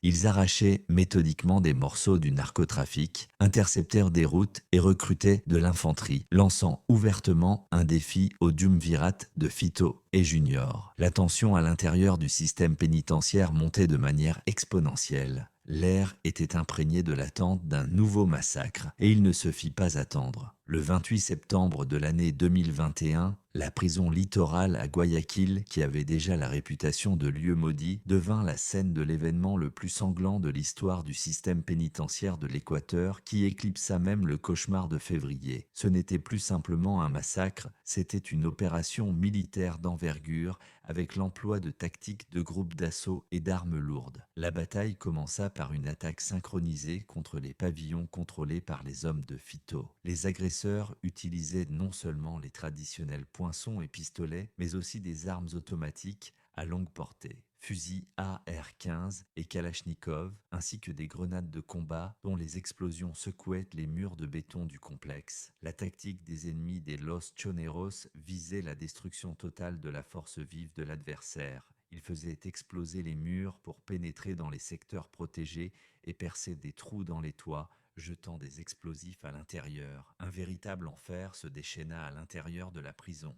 Ils arrachaient méthodiquement des morceaux du narcotrafic, interceptèrent des routes et recrutaient de l'infanterie, lançant ouvertement un défi au Duumvirat de Fito et Junior. La tension à l'intérieur du système pénitentiaire montait de manière exponentielle. L'air était imprégné de l'attente d'un nouveau massacre, et il ne se fit pas attendre. Le 28 septembre de l'année 2021, la prison littorale à Guayaquil, qui avait déjà la réputation de lieu maudit, devint la scène de l'événement le plus sanglant de l'histoire du système pénitentiaire de l'Équateur, qui éclipsa même le cauchemar de février. Ce n'était plus simplement un massacre, c'était une opération militaire d'envergure, avec l'emploi de tactiques de groupes d'assaut et d'armes lourdes. La bataille commença par une attaque synchronisée contre les pavillons contrôlés par les hommes de Fito. Les agresseurs utilisaient non seulement les traditionnels poinçons et pistolets, mais aussi des armes automatiques à longue portée, fusils AR-15 et Kalachnikov, ainsi que des grenades de combat dont les explosions secouaient les murs de béton du complexe. La tactique des ennemis des Los Choneros visait la destruction totale de la force vive de l'adversaire. Ils faisaient exploser les murs pour pénétrer dans les secteurs protégés et percer des trous dans les toits, jetant des explosifs à l'intérieur. Un véritable enfer se déchaîna à l'intérieur de la prison.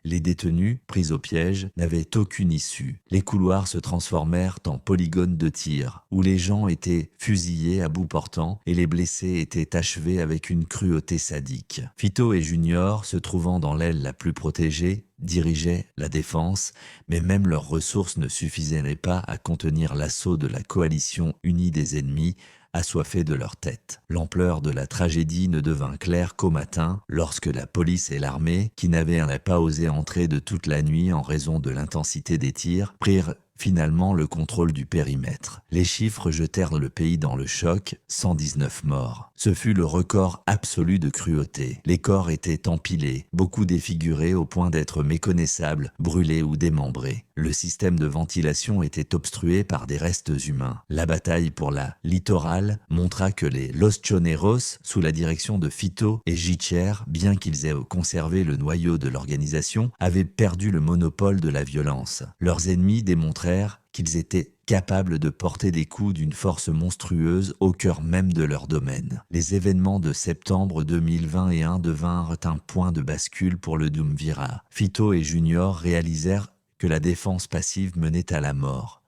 Les détenus, pris au piège, n'avaient aucune issue. Les couloirs se transformèrent en polygones de tir, où les gens étaient fusillés à bout portant et les blessés étaient achevés avec une cruauté sadique. Fito et Junior, se trouvant dans l'aile la plus protégée, dirigeaient la défense, mais même leurs ressources ne suffisaient pas à contenir l'assaut de la coalition unie des ennemis, assoiffés de leur tête. L'ampleur de la tragédie ne devint claire qu'au matin, lorsque la police et l'armée, qui n'avaient pas osé entrer de toute la nuit en raison de l'intensité des tirs, prirent finalement le contrôle du périmètre. Les chiffres jetèrent le pays dans le choc, 119 morts. Ce fut le record absolu de cruauté. Les corps étaient empilés, beaucoup défigurés au point d'être méconnaissables, brûlés ou démembrés. Le système de ventilation était obstrué par des restes humains. La bataille pour la littorale montra que les Los Choneros, sous la direction de Fito et Gicher, bien qu'ils aient conservé le noyau de l'organisation, avaient perdu le monopole de la violence. Leurs ennemis démontrèrent qu'ils étaient capables de porter des coups d'une force monstrueuse au cœur même de leur domaine. Les événements de septembre 2021 devinrent un point de bascule pour le Duumvirat. Fito et Junior réalisèrent que la défense passive menait à la mort.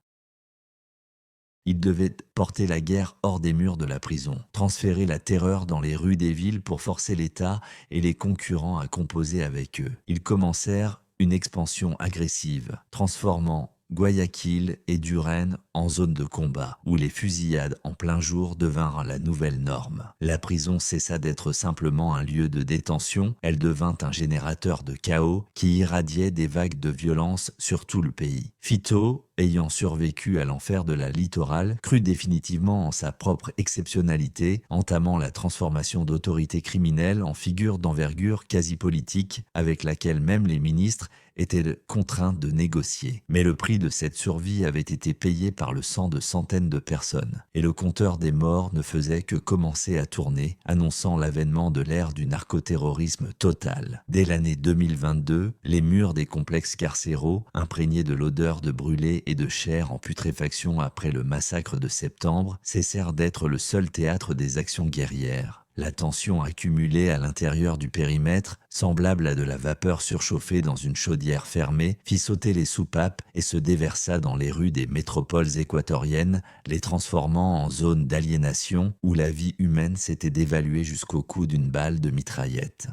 Ils devaient porter la guerre hors des murs de la prison, transférer la terreur dans les rues des villes pour forcer l'État et les concurrents à composer avec eux. Ils commencèrent une expansion agressive, transformant Guayaquil et Durán en zone de combat, où les fusillades en plein jour devinrent la nouvelle norme. La prison cessa d'être simplement un lieu de détention, elle devint un générateur de chaos qui irradiait des vagues de violence sur tout le pays. Fito, ayant survécu à l'enfer de la littorale, crut définitivement en sa propre exceptionnalité, entamant la transformation d'autorités criminelles en figures d'envergure quasi politique avec laquelle même les ministres étaient contraints de négocier. Mais le prix de cette survie avait été payé par le sang de centaines de personnes, et le compteur des morts ne faisait que commencer à tourner, annonçant l'avènement de l'ère du narcoterrorisme total. Dès l'année 2022, les murs des complexes carcéraux, imprégnés de l'odeur de brûlé et de chair en putréfaction après le massacre de septembre, cessèrent d'être le seul théâtre des actions guerrières. La tension accumulée à l'intérieur du périmètre, semblable à de la vapeur surchauffée dans une chaudière fermée, fit sauter les soupapes et se déversa dans les rues des métropoles équatoriennes, les transformant en zones d'aliénation où la vie humaine s'était dévaluée jusqu'au coup d'une balle de mitraillette.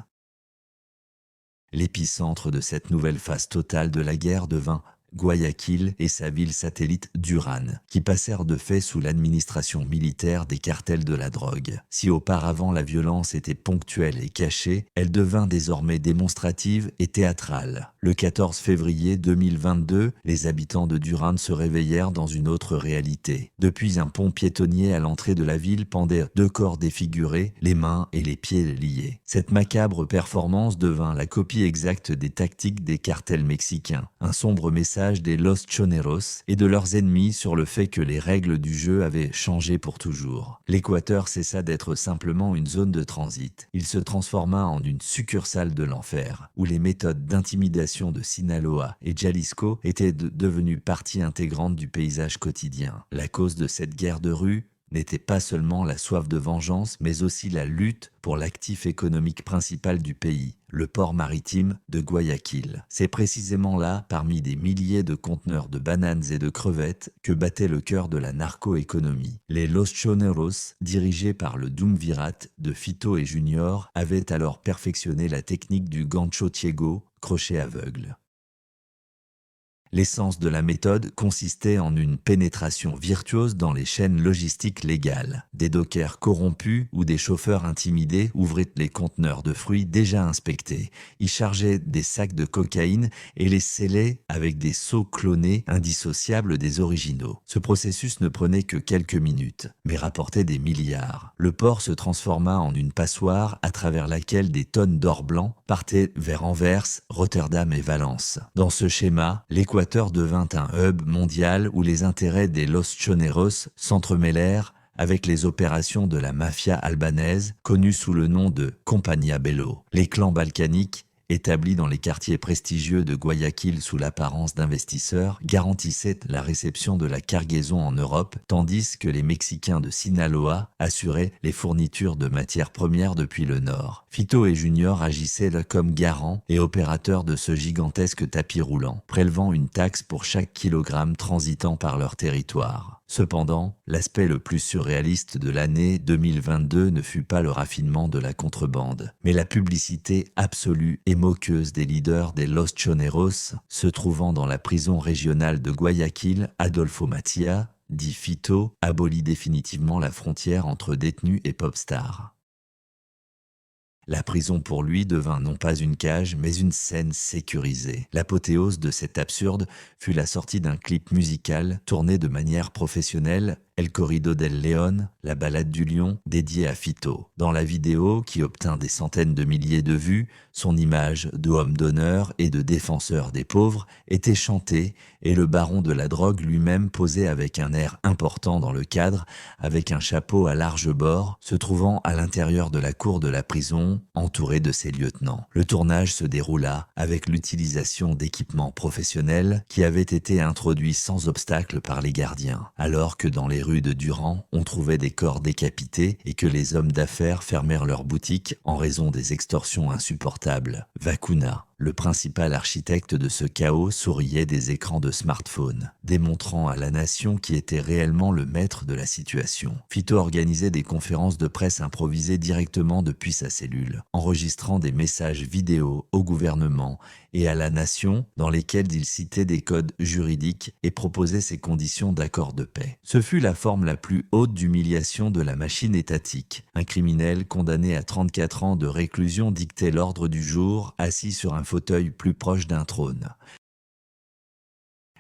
L'épicentre de cette nouvelle phase totale de la guerre devint Guayaquil et sa ville satellite Durán, qui passèrent de fait sous l'administration militaire des cartels de la drogue. Si auparavant la violence était ponctuelle et cachée, elle devint désormais démonstrative et théâtrale. Le 14 février 2022, les habitants de Durán se réveillèrent dans une autre réalité. Depuis un pont piétonnier à l'entrée de la ville pendaient 2 corps défigurés, les mains et les pieds liés. Cette macabre performance devint la copie exacte des tactiques des cartels mexicains. Un sombre message chantage des Los Choneros et de leurs ennemis sur le fait que les règles du jeu avaient changé pour toujours. L'Équateur cessa d'être simplement une zone de transit. Il se transforma en une succursale de l'enfer, où les méthodes d'intimidation de Sinaloa et Jalisco étaient devenues partie intégrante du paysage quotidien. La cause de cette guerre de rue n'était pas seulement la soif de vengeance, mais aussi la lutte pour l'actif économique principal du pays, le port maritime de Guayaquil. C'est précisément là, parmi des milliers de conteneurs de bananes et de crevettes, que battait le cœur de la narco-économie. Les Los Choneros, dirigés par le Duumvirat de Fito et Junior, avaient alors perfectionné la technique du gancho ciego, crochet aveugle. L'essence de la méthode consistait en une pénétration virtuose dans les chaînes logistiques légales. Des dockers corrompus ou des chauffeurs intimidés ouvraient les conteneurs de fruits déjà inspectés. Ils chargeaient des sacs de cocaïne et les scellaient avec des seaux clonés indissociables des originaux. Ce processus ne prenait que quelques minutes, mais rapportait des milliards. Le port se transforma en une passoire à travers laquelle des tonnes d'or blanc partaient vers Anvers, Rotterdam et Valence. Dans ce schéma, l'Équateur devint un hub mondial où les intérêts des Los Choneros s'entremêlèrent avec les opérations de la mafia albanaise, connue sous le nom de Compagnia Bello. Les clans balkaniques, établis dans les quartiers prestigieux de Guayaquil sous l'apparence d'investisseurs, garantissaient la réception de la cargaison en Europe, tandis que les Mexicains de Sinaloa assuraient les fournitures de matières premières depuis le nord. Fito et Junior agissaient là comme garants et opérateurs de ce gigantesque tapis roulant, prélevant une taxe pour chaque kilogramme transitant par leur territoire. Cependant, l'aspect le plus surréaliste de l'année 2022 ne fut pas le raffinement de la contrebande, mais la publicité absolue et moqueuse des leaders des Los Choneros se trouvant dans la prison régionale de Guayaquil. Adolfo Matia, dit Fito, abolit définitivement la frontière entre détenus et pop stars. La prison pour lui devint non pas une cage, mais une scène sécurisée. L'apothéose de cet absurde fut la sortie d'un clip musical tourné de manière professionnelle, El Corrido del León, la balade du lion, dédiée à Fito. Dans la vidéo, qui obtint des centaines de milliers de vues, son image d'homme d'honneur et de défenseur des pauvres était chantée et le baron de la drogue lui-même posait avec un air important dans le cadre, avec un chapeau à large bord, se trouvant à l'intérieur de la cour de la prison, entouré de ses lieutenants. Le tournage se déroula avec l'utilisation d'équipements professionnels qui avaient été introduits sans obstacle par les gardiens, alors que dans les rues de Durand, on trouvait des corps décapités et que les hommes d'affaires fermèrent leurs boutiques en raison des extorsions insupportables. Vacuna, le principal architecte de ce chaos, souriait des écrans de smartphone, démontrant à la nation qui était réellement le maître de la situation. Fito organisait des conférences de presse improvisées directement depuis sa cellule, enregistrant des messages vidéo au gouvernement et à la nation dans lesquels il citait des codes juridiques et proposait ses conditions d'accord de paix. Ce fut la forme la plus haute d'humiliation de la machine étatique. Un criminel condamné à 34 ans de réclusion dictait l'ordre du jour, assis sur un fauteuil plus proche d'un trône.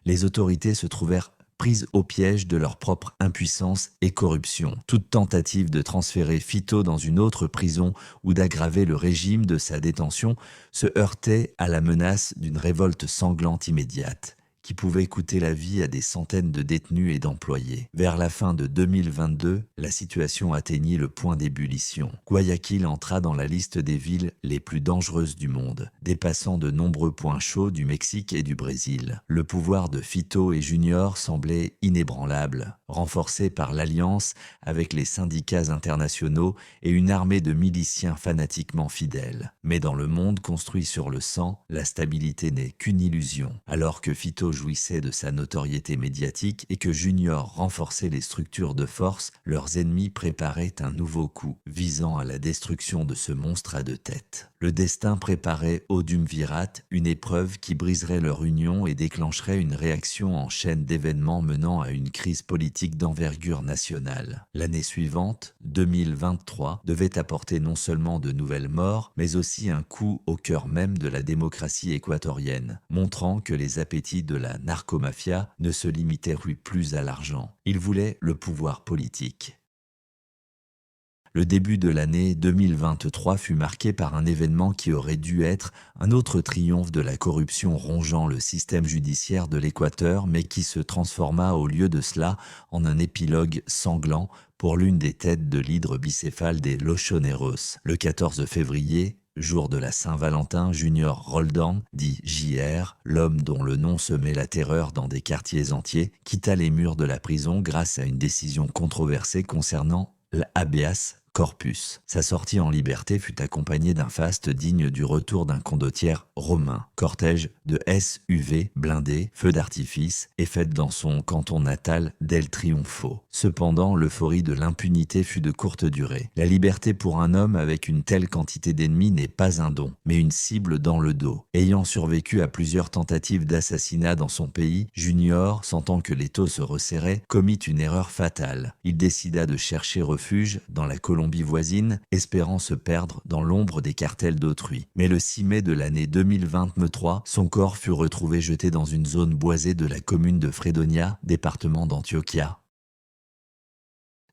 Les autorités se trouvèrent prises au piège de leur propre impuissance et corruption. Toute tentative de transférer Fito dans une autre prison ou d'aggraver le régime de sa détention se heurtait à la menace d'une révolte sanglante immédiate, qui pouvait coûter la vie à des centaines de détenus et d'employés. Vers la fin de 2022, la situation atteignit le point d'ébullition. Guayaquil entra dans la liste des villes les plus dangereuses du monde, dépassant de nombreux points chauds du Mexique et du Brésil. Le pouvoir de Fito et Junior semblait inébranlable, renforcé par l'alliance avec les syndicats internationaux et une armée de miliciens fanatiquement fidèles. Mais dans le monde construit sur le sang, la stabilité n'est qu'une illusion. Alors que Fito jouissait de sa notoriété médiatique et que Junior renforçait les structures de force, leurs ennemis préparaient un nouveau coup, visant à la destruction de ce monstre à deux têtes. Le destin préparait au Duumvirat une épreuve qui briserait leur union et déclencherait une réaction en chaîne d'événements menant à une crise politique d'envergure nationale. L'année suivante, 2023, devait apporter non seulement de nouvelles morts, mais aussi un coup au cœur même de la démocratie équatorienne, montrant que les appétits de la narcomafia ne se limitaient plus à l'argent. Ils voulaient le pouvoir politique. Le début de l'année 2023 fut marqué par un événement qui aurait dû être un autre triomphe de la corruption rongeant le système judiciaire de l'Équateur, mais qui se transforma au lieu de cela en un épilogue sanglant pour l'une des têtes de l'hydre bicéphale des Los Choneros. Le 14 février, jour de la Saint-Valentin, Junior Roldan, dit JR, l'homme dont le nom semait la terreur dans des quartiers entiers, quitta les murs de la prison grâce à une décision controversée concernant l'habeas corpus. Sa sortie en liberté fut accompagnée d'un faste digne du retour d'un condottiere romain. Cortège de SUV blindés, feux d'artifice et fête dans son canton natal d'El Triunfo. Cependant, l'euphorie de l'impunité fut de courte durée. La liberté pour un homme avec une telle quantité d'ennemis n'est pas un don, mais une cible dans le dos. Ayant survécu à plusieurs tentatives d'assassinat dans son pays, Junior, sentant que les taux se resserraient, commit une erreur fatale. Il décida de chercher refuge dans la Colombie voisine, espérant se perdre dans l'ombre des cartels d'autrui. Mais le 6 mai de l'année 2023, son corps fut retrouvé jeté dans une zone boisée de la commune de Fredonia, département d'Antioquia.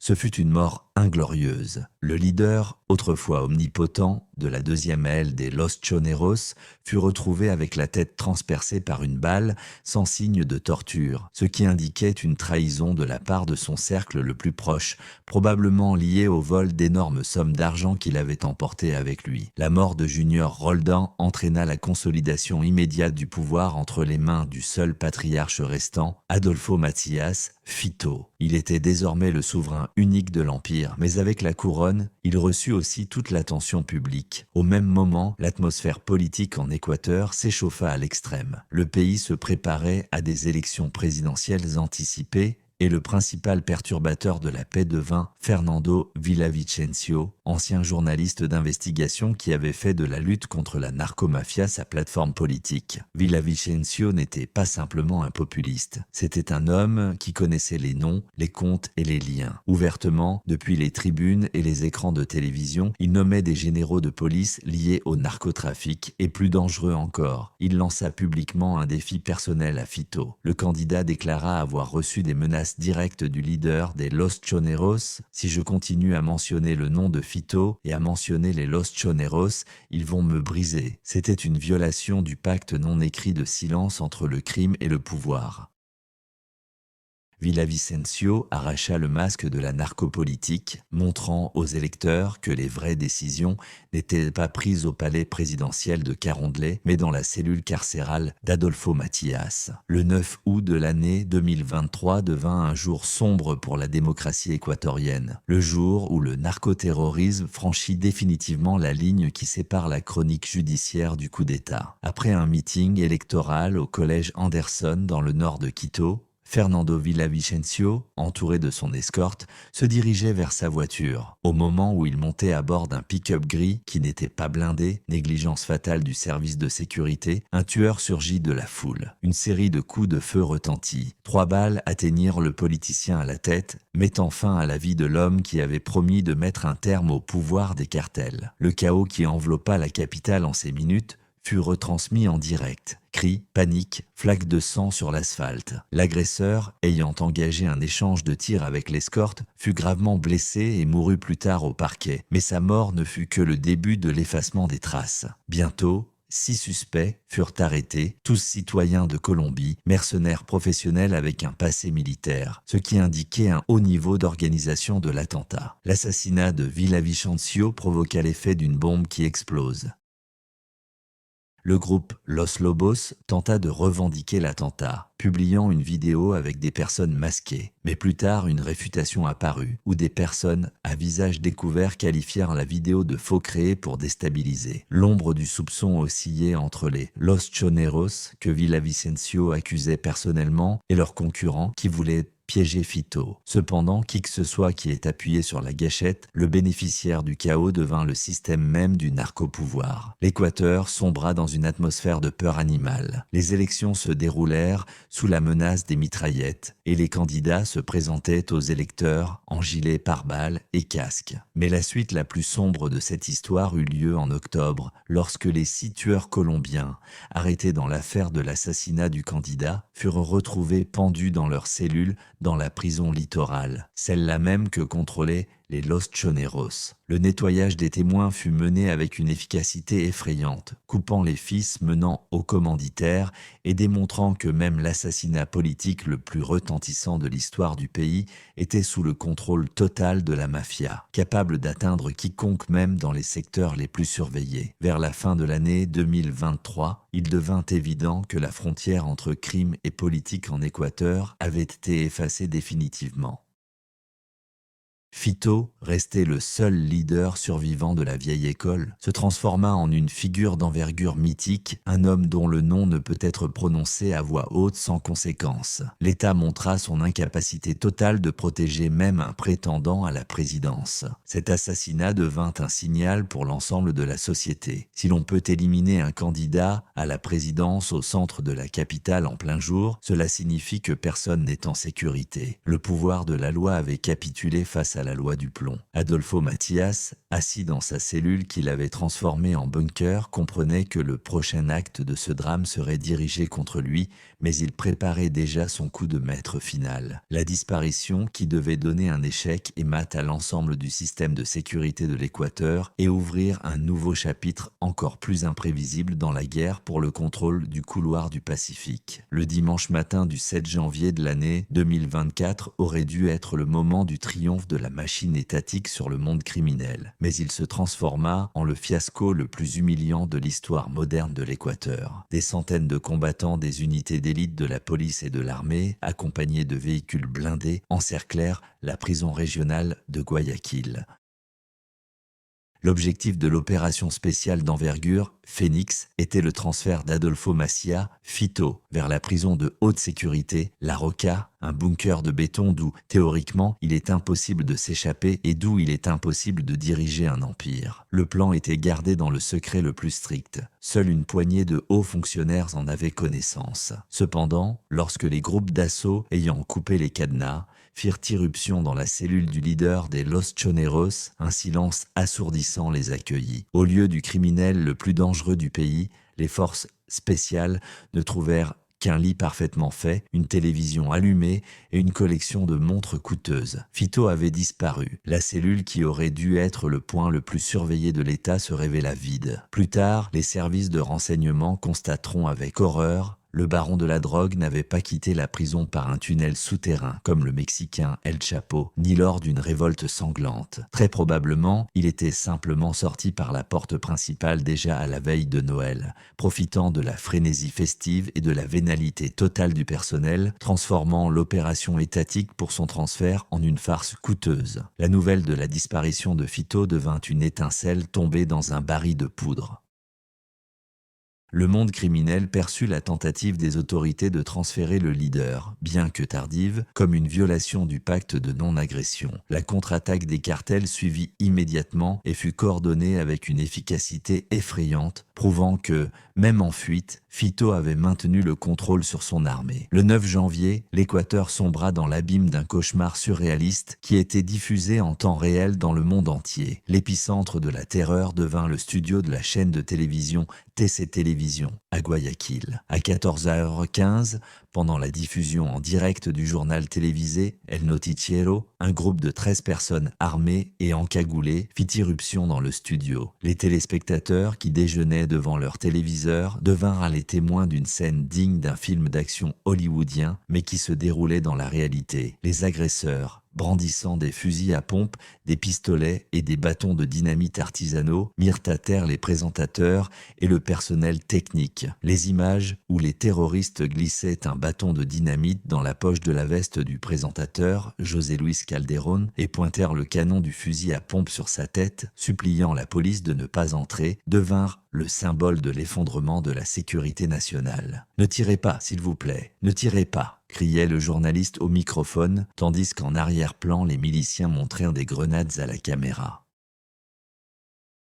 Ce fut une mort inglorieuse. Le leader, autrefois omnipotent, de la deuxième aile des Los Choneros, fut retrouvé avec la tête transpercée par une balle, sans signe de torture, ce qui indiquait une trahison de la part de son cercle le plus proche, probablement liée au vol d'énormes sommes d'argent qu'il avait emporté avec lui. La mort de Junior Roldan entraîna la consolidation immédiate du pouvoir entre les mains du seul patriarche restant, Adolfo Matías Fito. Il était désormais le souverain unique de l'Empire, mais avec la couronne, il reçut aussi toute l'attention publique. Au même moment, l'atmosphère politique en Équateur s'échauffa à l'extrême. Le pays se préparait à des élections présidentielles anticipées et le principal perturbateur de la paix devint Fernando Villavicencio, ancien journaliste d'investigation qui avait fait de la lutte contre la narcomafia sa plateforme politique. Villavicencio n'était pas simplement un populiste, c'était un homme qui connaissait les noms, les comptes et les liens. Ouvertement, depuis les tribunes et les écrans de télévision, il nommait des généraux de police liés au narcotrafic et plus dangereux encore, il lança publiquement un défi personnel à Fito. Le candidat déclara avoir reçu des menaces directes du leader des Los Choneros. Si je continue à mentionner le nom de Fito et à mentionner les Los Choneros, ils vont me briser. C'était une violation du pacte non écrit de silence entre le crime et le pouvoir. Villavicencio arracha le masque de la narcopolitique, montrant aux électeurs que les vraies décisions n'étaient pas prises au palais présidentiel de Carondelet, mais dans la cellule carcérale d'Adolfo Matías. Le 9 août de l'année 2023 devint un jour sombre pour la démocratie équatorienne, le jour où le narcoterrorisme franchit définitivement la ligne qui sépare la chronique judiciaire du coup d'État. Après un meeting électoral au collège Anderson dans le nord de Quito, Fernando Villavicencio, entouré de son escorte, se dirigeait vers sa voiture. Au moment où il montait à bord d'un pick-up gris qui n'était pas blindé, négligence fatale du service de sécurité, un tueur surgit de la foule. Une série de coups de feu retentit. 3 balles atteignirent le politicien à la tête, mettant fin à la vie de l'homme qui avait promis de mettre un terme au pouvoir des cartels. Le chaos qui enveloppa la capitale en ces minutes fut retransmis en direct. Cris, panique, flaques de sang sur l'asphalte. L'agresseur, ayant engagé un échange de tirs avec l'escorte, fut gravement blessé et mourut plus tard au parquet. Mais sa mort ne fut que le début de l'effacement des traces. Bientôt, 6 suspects furent arrêtés, tous citoyens de Colombie, mercenaires professionnels avec un passé militaire, ce qui indiquait un haut niveau d'organisation de l'attentat. L'assassinat de Villavicencio provoqua l'effet d'une bombe qui explose. Le groupe Los Lobos tenta de revendiquer l'attentat, publiant une vidéo avec des personnes masquées. Mais plus tard, une réfutation apparut, où des personnes à visage découvert qualifièrent la vidéo de faux créée pour déstabiliser. L'ombre du soupçon oscillait entre les Los Choneros, que Villavicencio accusait personnellement, et leurs concurrents qui voulaient piéger Fito. Cependant, qui que ce soit qui ait appuyé sur la gâchette, le bénéficiaire du chaos devint le système même du narco-pouvoir. L'Équateur sombra dans une atmosphère de peur animale. Les élections se déroulèrent sous la menace des mitraillettes, et les candidats se présentaient aux électeurs en gilets pare-balles et casques. Mais la suite la plus sombre de cette histoire eut lieu en octobre, lorsque les 6 tueurs colombiens, arrêtés dans l'affaire de l'assassinat du candidat, furent retrouvés pendus dans leurs cellules dans la prison littorale, celle-là même que contrôlaient les Los Choneros. Le nettoyage des témoins fut mené avec une efficacité effrayante, coupant les fils menant au commanditaire et démontrant que même l'assassinat politique le plus retentissant de l'histoire du pays était sous le contrôle total de la mafia, capable d'atteindre quiconque même dans les secteurs les plus surveillés. Vers la fin de l'année 2023, il devint évident que la frontière entre crime et politique en Équateur avait été effacée définitivement. Fito, resté le seul leader survivant de la vieille école, se transforma en une figure d'envergure mythique, un homme dont le nom ne peut être prononcé à voix haute sans conséquence. L'État montra son incapacité totale de protéger même un prétendant à la présidence. Cet assassinat devint un signal pour l'ensemble de la société. Si l'on peut éliminer un candidat à la présidence au centre de la capitale en plein jour, cela signifie que personne n'est en sécurité. Le pouvoir de la loi avait capitulé face à la loi du plomb. Adolfo Matías, assis dans sa cellule qu'il avait transformée en bunker, comprenait que le prochain acte de ce drame serait dirigé contre lui, mais il préparait déjà son coup de maître final. La disparition, qui devait donner un échec et mat à l'ensemble du système de sécurité de l'Équateur et ouvrir un nouveau chapitre encore plus imprévisible dans la guerre pour le contrôle du couloir du Pacifique. Le dimanche matin du 7 janvier de l'année 2024 aurait dû être le moment du triomphe de la machine étatique sur le monde criminel, mais il se transforma en le fiasco le plus humiliant de l'histoire moderne de l'Équateur. Des centaines de combattants des unités d'élite de la police et de l'armée, accompagnés de véhicules blindés, encerclèrent la prison régionale de Guayaquil. L'objectif de l'opération spéciale d'envergure, Phoenix, était le transfert d'Adolfo Maciá, Fito, vers la prison de haute sécurité, La Roca, un bunker de béton d'où, théoriquement, il est impossible de s'échapper et d'où il est impossible de diriger un empire. Le plan était gardé dans le secret le plus strict. Seule une poignée de hauts fonctionnaires en avait connaissance. Cependant, lorsque les groupes d'assaut ayant coupé les cadenas, firent irruption dans la cellule du leader des Los Choneros, un silence assourdissant les accueillit. Au lieu du criminel le plus dangereux du pays, les forces spéciales ne trouvèrent qu'un lit parfaitement fait, une télévision allumée et une collection de montres coûteuses. Fito avait disparu. La cellule qui aurait dû être le point le plus surveillé de l'État se révéla vide. Plus tard, les services de renseignement constateront avec horreur le baron de la drogue n'avait pas quitté la prison par un tunnel souterrain, comme le Mexicain El Chapo, ni lors d'une révolte sanglante. Très probablement, il était simplement sorti par la porte principale déjà à la veille de Noël, profitant de la frénésie festive et de la vénalité totale du personnel, transformant l'opération étatique pour son transfert en une farce coûteuse. La nouvelle de la disparition de Fito devint une étincelle tombée dans un baril de poudre. Le monde criminel perçut la tentative des autorités de transférer le leader, bien que tardive, comme une violation du pacte de non-agression. La contre-attaque des cartels suivit immédiatement et fut coordonnée avec une efficacité effrayante, prouvant que, même en fuite, Fito avait maintenu le contrôle sur son armée. Le 9 janvier, l'Équateur sombra dans l'abîme d'un cauchemar surréaliste qui était diffusé en temps réel dans le monde entier. L'épicentre de la terreur devint le studio de la chaîne de télévision TC Télévision, à Guayaquil. À 14h15, pendant la diffusion en direct du journal télévisé El Noticiero, un groupe de 13 personnes armées et encagoulées fit irruption dans le studio. Les téléspectateurs qui déjeunaient devant leur téléviseur devinrent les témoins d'une scène digne d'un film d'action hollywoodien, mais qui se déroulait dans la réalité. Les agresseurs, brandissant des fusils à pompe, des pistolets et des bâtons de dynamite artisanaux, mirent à terre les présentateurs et le personnel technique. Les images où les terroristes glissaient un bâton de dynamite dans la poche de la veste du présentateur, José Luis Calderón, et pointèrent le canon du fusil à pompe sur sa tête, suppliant la police de ne pas entrer, devinrent le symbole de l'effondrement de la sécurité nationale. « Ne tirez pas, s'il vous plaît, ne tirez pas !» criait le journaliste au microphone, tandis qu'en arrière-plan, les miliciens montrèrent des grenades à la caméra.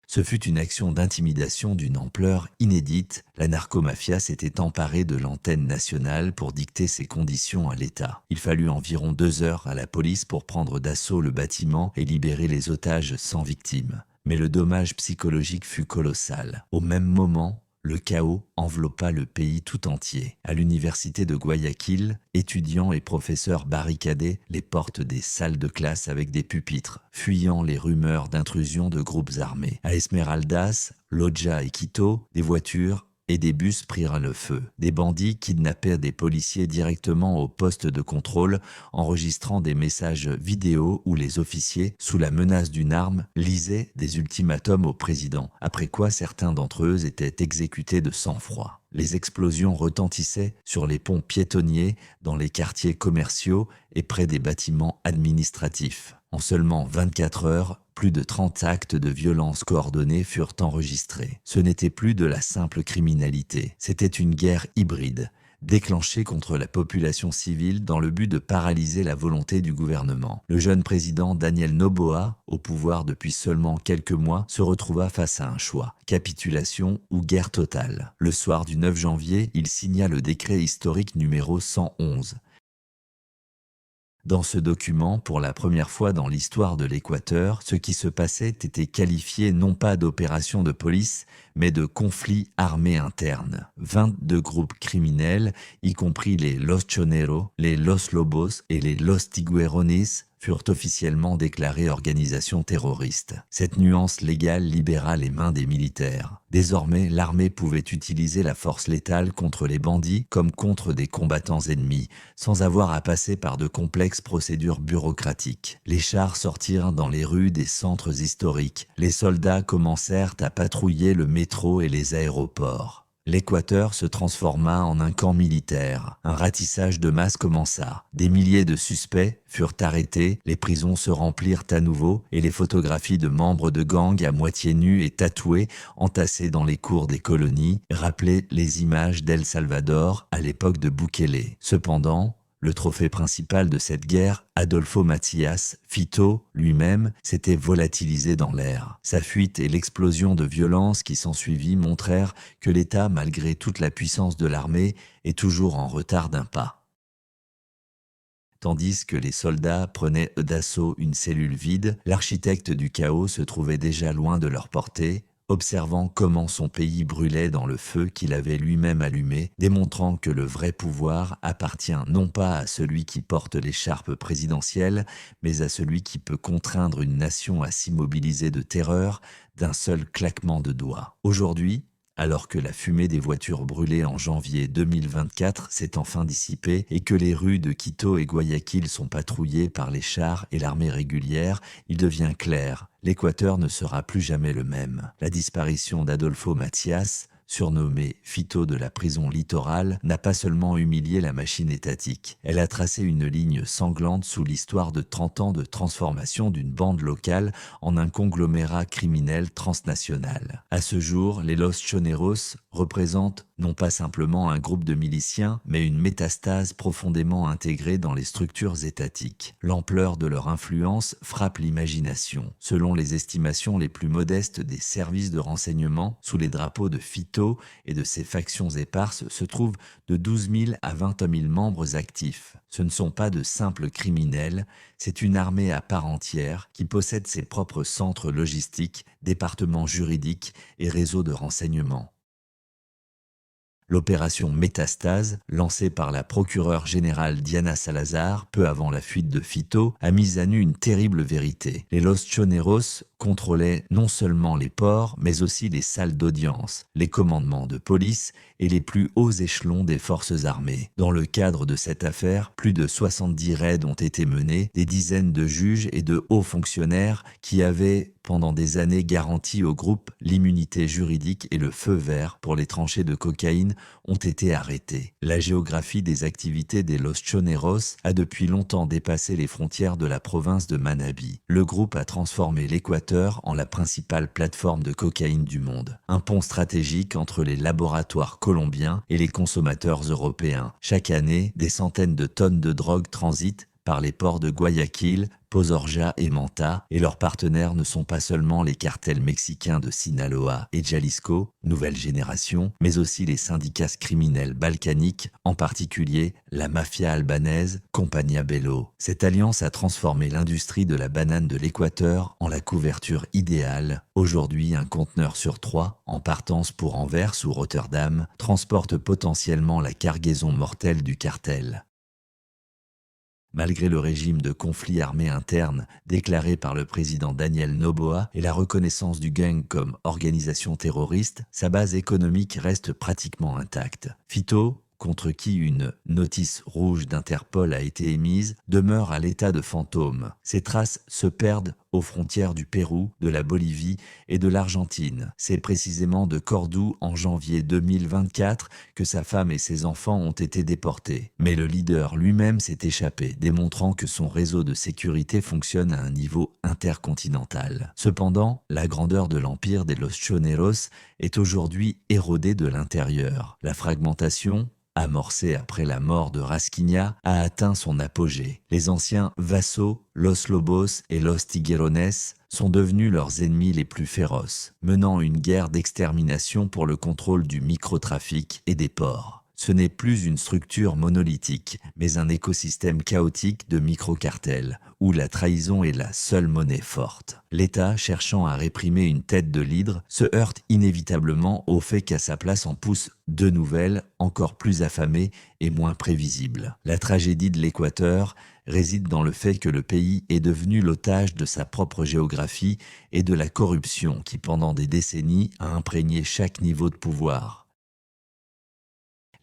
Ce fut une action d'intimidation d'une ampleur inédite. La narcomafia s'était emparée de l'antenne nationale pour dicter ses conditions à l'État. Il fallut environ 2 heures à la police pour prendre d'assaut le bâtiment et libérer les otages sans victime. Mais le dommage psychologique fut colossal. Au même moment, le chaos enveloppa le pays tout entier. À l'université de Guayaquil, étudiants et professeurs barricadaient les portes des salles de classe avec des pupitres, fuyant les rumeurs d'intrusion de groupes armés. À Esmeraldas, Loja et Quito, des voitures et des bus prirent le feu. Des bandits kidnappèrent des policiers directement au poste de contrôle, enregistrant des messages vidéo où les officiers, sous la menace d'une arme, lisaient des ultimatums au président, après quoi certains d'entre eux étaient exécutés de sang-froid. Les explosions retentissaient sur les ponts piétonniers, dans les quartiers commerciaux et près des bâtiments administratifs. En seulement 24 heures, plus de 30 actes de violence coordonnés furent enregistrés. Ce n'était plus de la simple criminalité, c'était une guerre hybride, déclenchée contre la population civile dans le but de paralyser la volonté du gouvernement. Le jeune président Daniel Noboa, au pouvoir depuis seulement quelques mois, se retrouva face à un choix, capitulation ou guerre totale. Le soir du 9 janvier, il signa le décret historique numéro 111. Dans ce document, pour la première fois dans l'histoire de l'Équateur, ce qui se passait était qualifié non pas d'opération de police, mais de conflit armé interne. 22 groupes criminels, y compris les Los Choneros, les Los Lobos et les Los Tiguerones, furent officiellement déclarés organisations terroristes. Cette nuance légale libéra les mains des militaires. Désormais, l'armée pouvait utiliser la force létale contre les bandits comme contre des combattants ennemis, sans avoir à passer par de complexes procédures bureaucratiques. Les chars sortirent dans les rues des centres historiques. Les soldats commencèrent à patrouiller le métro et les aéroports. L'Équateur se transforma en un camp militaire. Un ratissage de masse commença. Des milliers de suspects furent arrêtés, les prisons se remplirent à nouveau et les photographies de membres de gangs à moitié nus et tatoués, entassés dans les cours des colonies, rappelaient les images d'El Salvador à l'époque de Bukele. Cependant, le trophée principal de cette guerre, Adolfo Matías, Fito, lui-même, s'était volatilisé dans l'air. Sa fuite et l'explosion de violence qui s'ensuivit montrèrent que l'État, malgré toute la puissance de l'armée, est toujours en retard d'un pas. Tandis que les soldats prenaient d'assaut une cellule vide, l'architecte du chaos se trouvait déjà loin de leur portée, observant comment son pays brûlait dans le feu qu'il avait lui-même allumé, démontrant que le vrai pouvoir appartient non pas à celui qui porte l'écharpe présidentielle, mais à celui qui peut contraindre une nation à s'immobiliser de terreur d'un seul claquement de doigts. Aujourd'hui, alors que la fumée des voitures brûlées en janvier 2024 s'est enfin dissipée et que les rues de Quito et Guayaquil sont patrouillées par les chars et l'armée régulière, il devient clair, l'Équateur ne sera plus jamais le même. La disparition d'Adolfo Matías, surnommé Fito de la prison littorale, n'a pas seulement humilié la machine étatique. Elle a tracé une ligne sanglante sous l'histoire de 30 ans de transformation d'une bande locale en un conglomérat criminel transnational. À ce jour, les Los Choneros représentent non pas simplement un groupe de miliciens, mais une métastase profondément intégrée dans les structures étatiques. L'ampleur de leur influence frappe l'imagination. Selon les estimations les plus modestes des services de renseignement, sous les drapeaux de Fito et de ses factions éparses se trouvent de 12 000 à 20 000 membres actifs. Ce ne sont pas de simples criminels, c'est une armée à part entière qui possède ses propres centres logistiques, départements juridiques et réseaux de renseignement. L'opération Métastase, lancée par la procureure générale Diana Salazar, peu avant la fuite de Fito, a mis à nu une terrible vérité. Les Los Choneros contrôlaient non seulement les ports, mais aussi les salles d'audience, les commandements de police et les plus hauts échelons des forces armées. Dans le cadre de cette affaire, plus de 70 raids ont été menés, des dizaines de juges et de hauts fonctionnaires qui avaient, pendant des années, garanti au groupe l'immunité juridique et le feu vert pour les tranchées de cocaïne ont été arrêtés. La géographie des activités des Los Choneros a depuis longtemps dépassé les frontières de la province de Manabí. Le groupe a transformé l'Équateur en la principale plateforme de cocaïne du monde. Un pont stratégique entre les laboratoires colombiens et les consommateurs européens. Chaque année, des centaines de tonnes de drogue transitent par les ports de Guayaquil, Pozorja et Manta, et leurs partenaires ne sont pas seulement les cartels mexicains de Sinaloa et Jalisco, nouvelle génération, mais aussi les syndicats criminels balkaniques, en particulier la mafia albanaise Compagnia Bello. Cette alliance a transformé l'industrie de la banane de l'Équateur en la couverture idéale. Aujourd'hui, un conteneur sur 3, en partance pour Anvers ou Rotterdam, transporte potentiellement la cargaison mortelle du cartel. Malgré le régime de conflit armé interne déclaré par le président Daniel Noboa et la reconnaissance du gang comme organisation terroriste, sa base économique reste pratiquement intacte. Fito, contre qui une notice rouge d'Interpol a été émise, demeure à l'état de fantôme. Ses traces se perdent aux frontières du Pérou, de la Bolivie et de l'Argentine. C'est précisément de Cordoue en janvier 2024 que sa femme et ses enfants ont été déportés. Mais le leader lui-même s'est échappé, démontrant que son réseau de sécurité fonctionne à un niveau intercontinental. Cependant, la grandeur de l'empire des Los Choneros est aujourd'hui érodée de l'intérieur. La fragmentation, amorcée après la mort de Rasquiña, a atteint son apogée. Les anciens vassaux, Los Lobos et Los Tiguerones, sont devenus leurs ennemis les plus féroces, menant une guerre d'extermination pour le contrôle du microtrafic et des ports. Ce n'est plus une structure monolithique, mais un écosystème chaotique de micro-cartels, où la trahison est la seule monnaie forte. L'État, cherchant à réprimer une tête de l'hydre, se heurte inévitablement au fait qu'à sa place en poussent de nouvelles, encore plus affamées et moins prévisibles. La tragédie de l'Équateur réside dans le fait que le pays est devenu l'otage de sa propre géographie et de la corruption qui, pendant des décennies, a imprégné chaque niveau de pouvoir.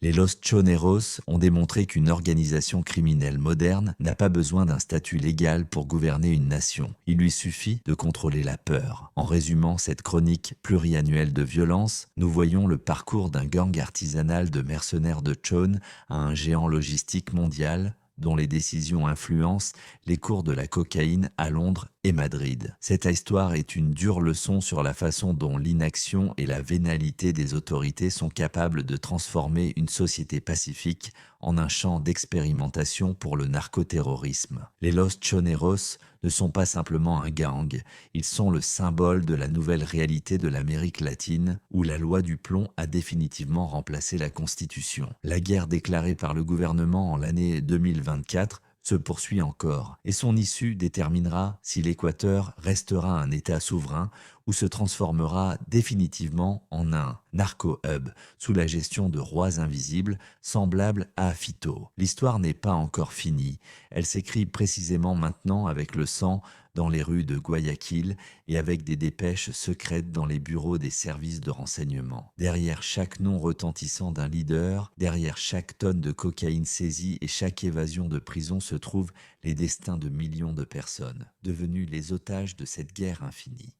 Les Los Choneros ont démontré qu'une organisation criminelle moderne n'a pas besoin d'un statut légal pour gouverner une nation. Il lui suffit de contrôler la peur. En résumant cette chronique pluriannuelle de violence, nous voyons le parcours d'un gang artisanal de mercenaires de Chone à un géant logistique mondial dont les décisions influencent les cours de la cocaïne à Londres et Madrid. Cette histoire est une dure leçon sur la façon dont l'inaction et la vénalité des autorités sont capables de transformer une société pacifique en un champ d'expérimentation pour le narcoterrorisme. Les Los Choneros ne sont pas simplement un gang, ils sont le symbole de la nouvelle réalité de l'Amérique latine où la loi du plomb a définitivement remplacé la Constitution. La guerre déclarée par le gouvernement en l'année 2024 se poursuit encore, et son issue déterminera si l'Équateur restera un État souverain ou se transformera définitivement en un narco-hub sous la gestion de rois invisibles semblables à Fito. L'histoire n'est pas encore finie, elle s'écrit précisément maintenant avec le sang dans les rues de Guayaquil et avec des dépêches secrètes dans les bureaux des services de renseignement. Derrière chaque nom retentissant d'un leader, derrière chaque tonne de cocaïne saisie et chaque évasion de prison se trouvent les destins de millions de personnes, devenus les otages de cette guerre infinie.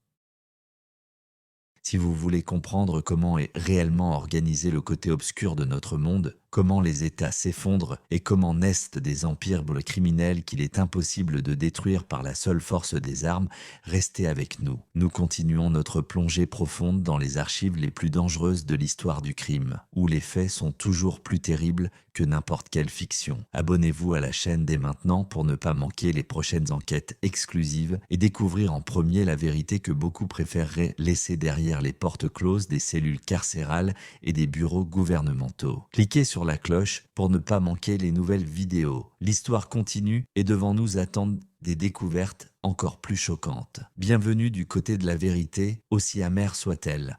Si vous voulez comprendre comment est réellement organisé le côté obscur de notre monde, comment les États s'effondrent et comment naissent des empires criminels qu'il est impossible de détruire par la seule force des armes, restez avec nous. Nous continuons notre plongée profonde dans les archives les plus dangereuses de l'histoire du crime, où les faits sont toujours plus terribles que n'importe quelle fiction. Abonnez-vous à la chaîne dès maintenant pour ne pas manquer les prochaines enquêtes exclusives et découvrir en premier la vérité que beaucoup préféreraient laisser derrière les portes closes des cellules carcérales et des bureaux gouvernementaux. Cliquez sur la cloche pour ne pas manquer les nouvelles vidéos. L'histoire continue et devant nous attendent des découvertes encore plus choquantes. Bienvenue du côté de la vérité, aussi amère soit-elle.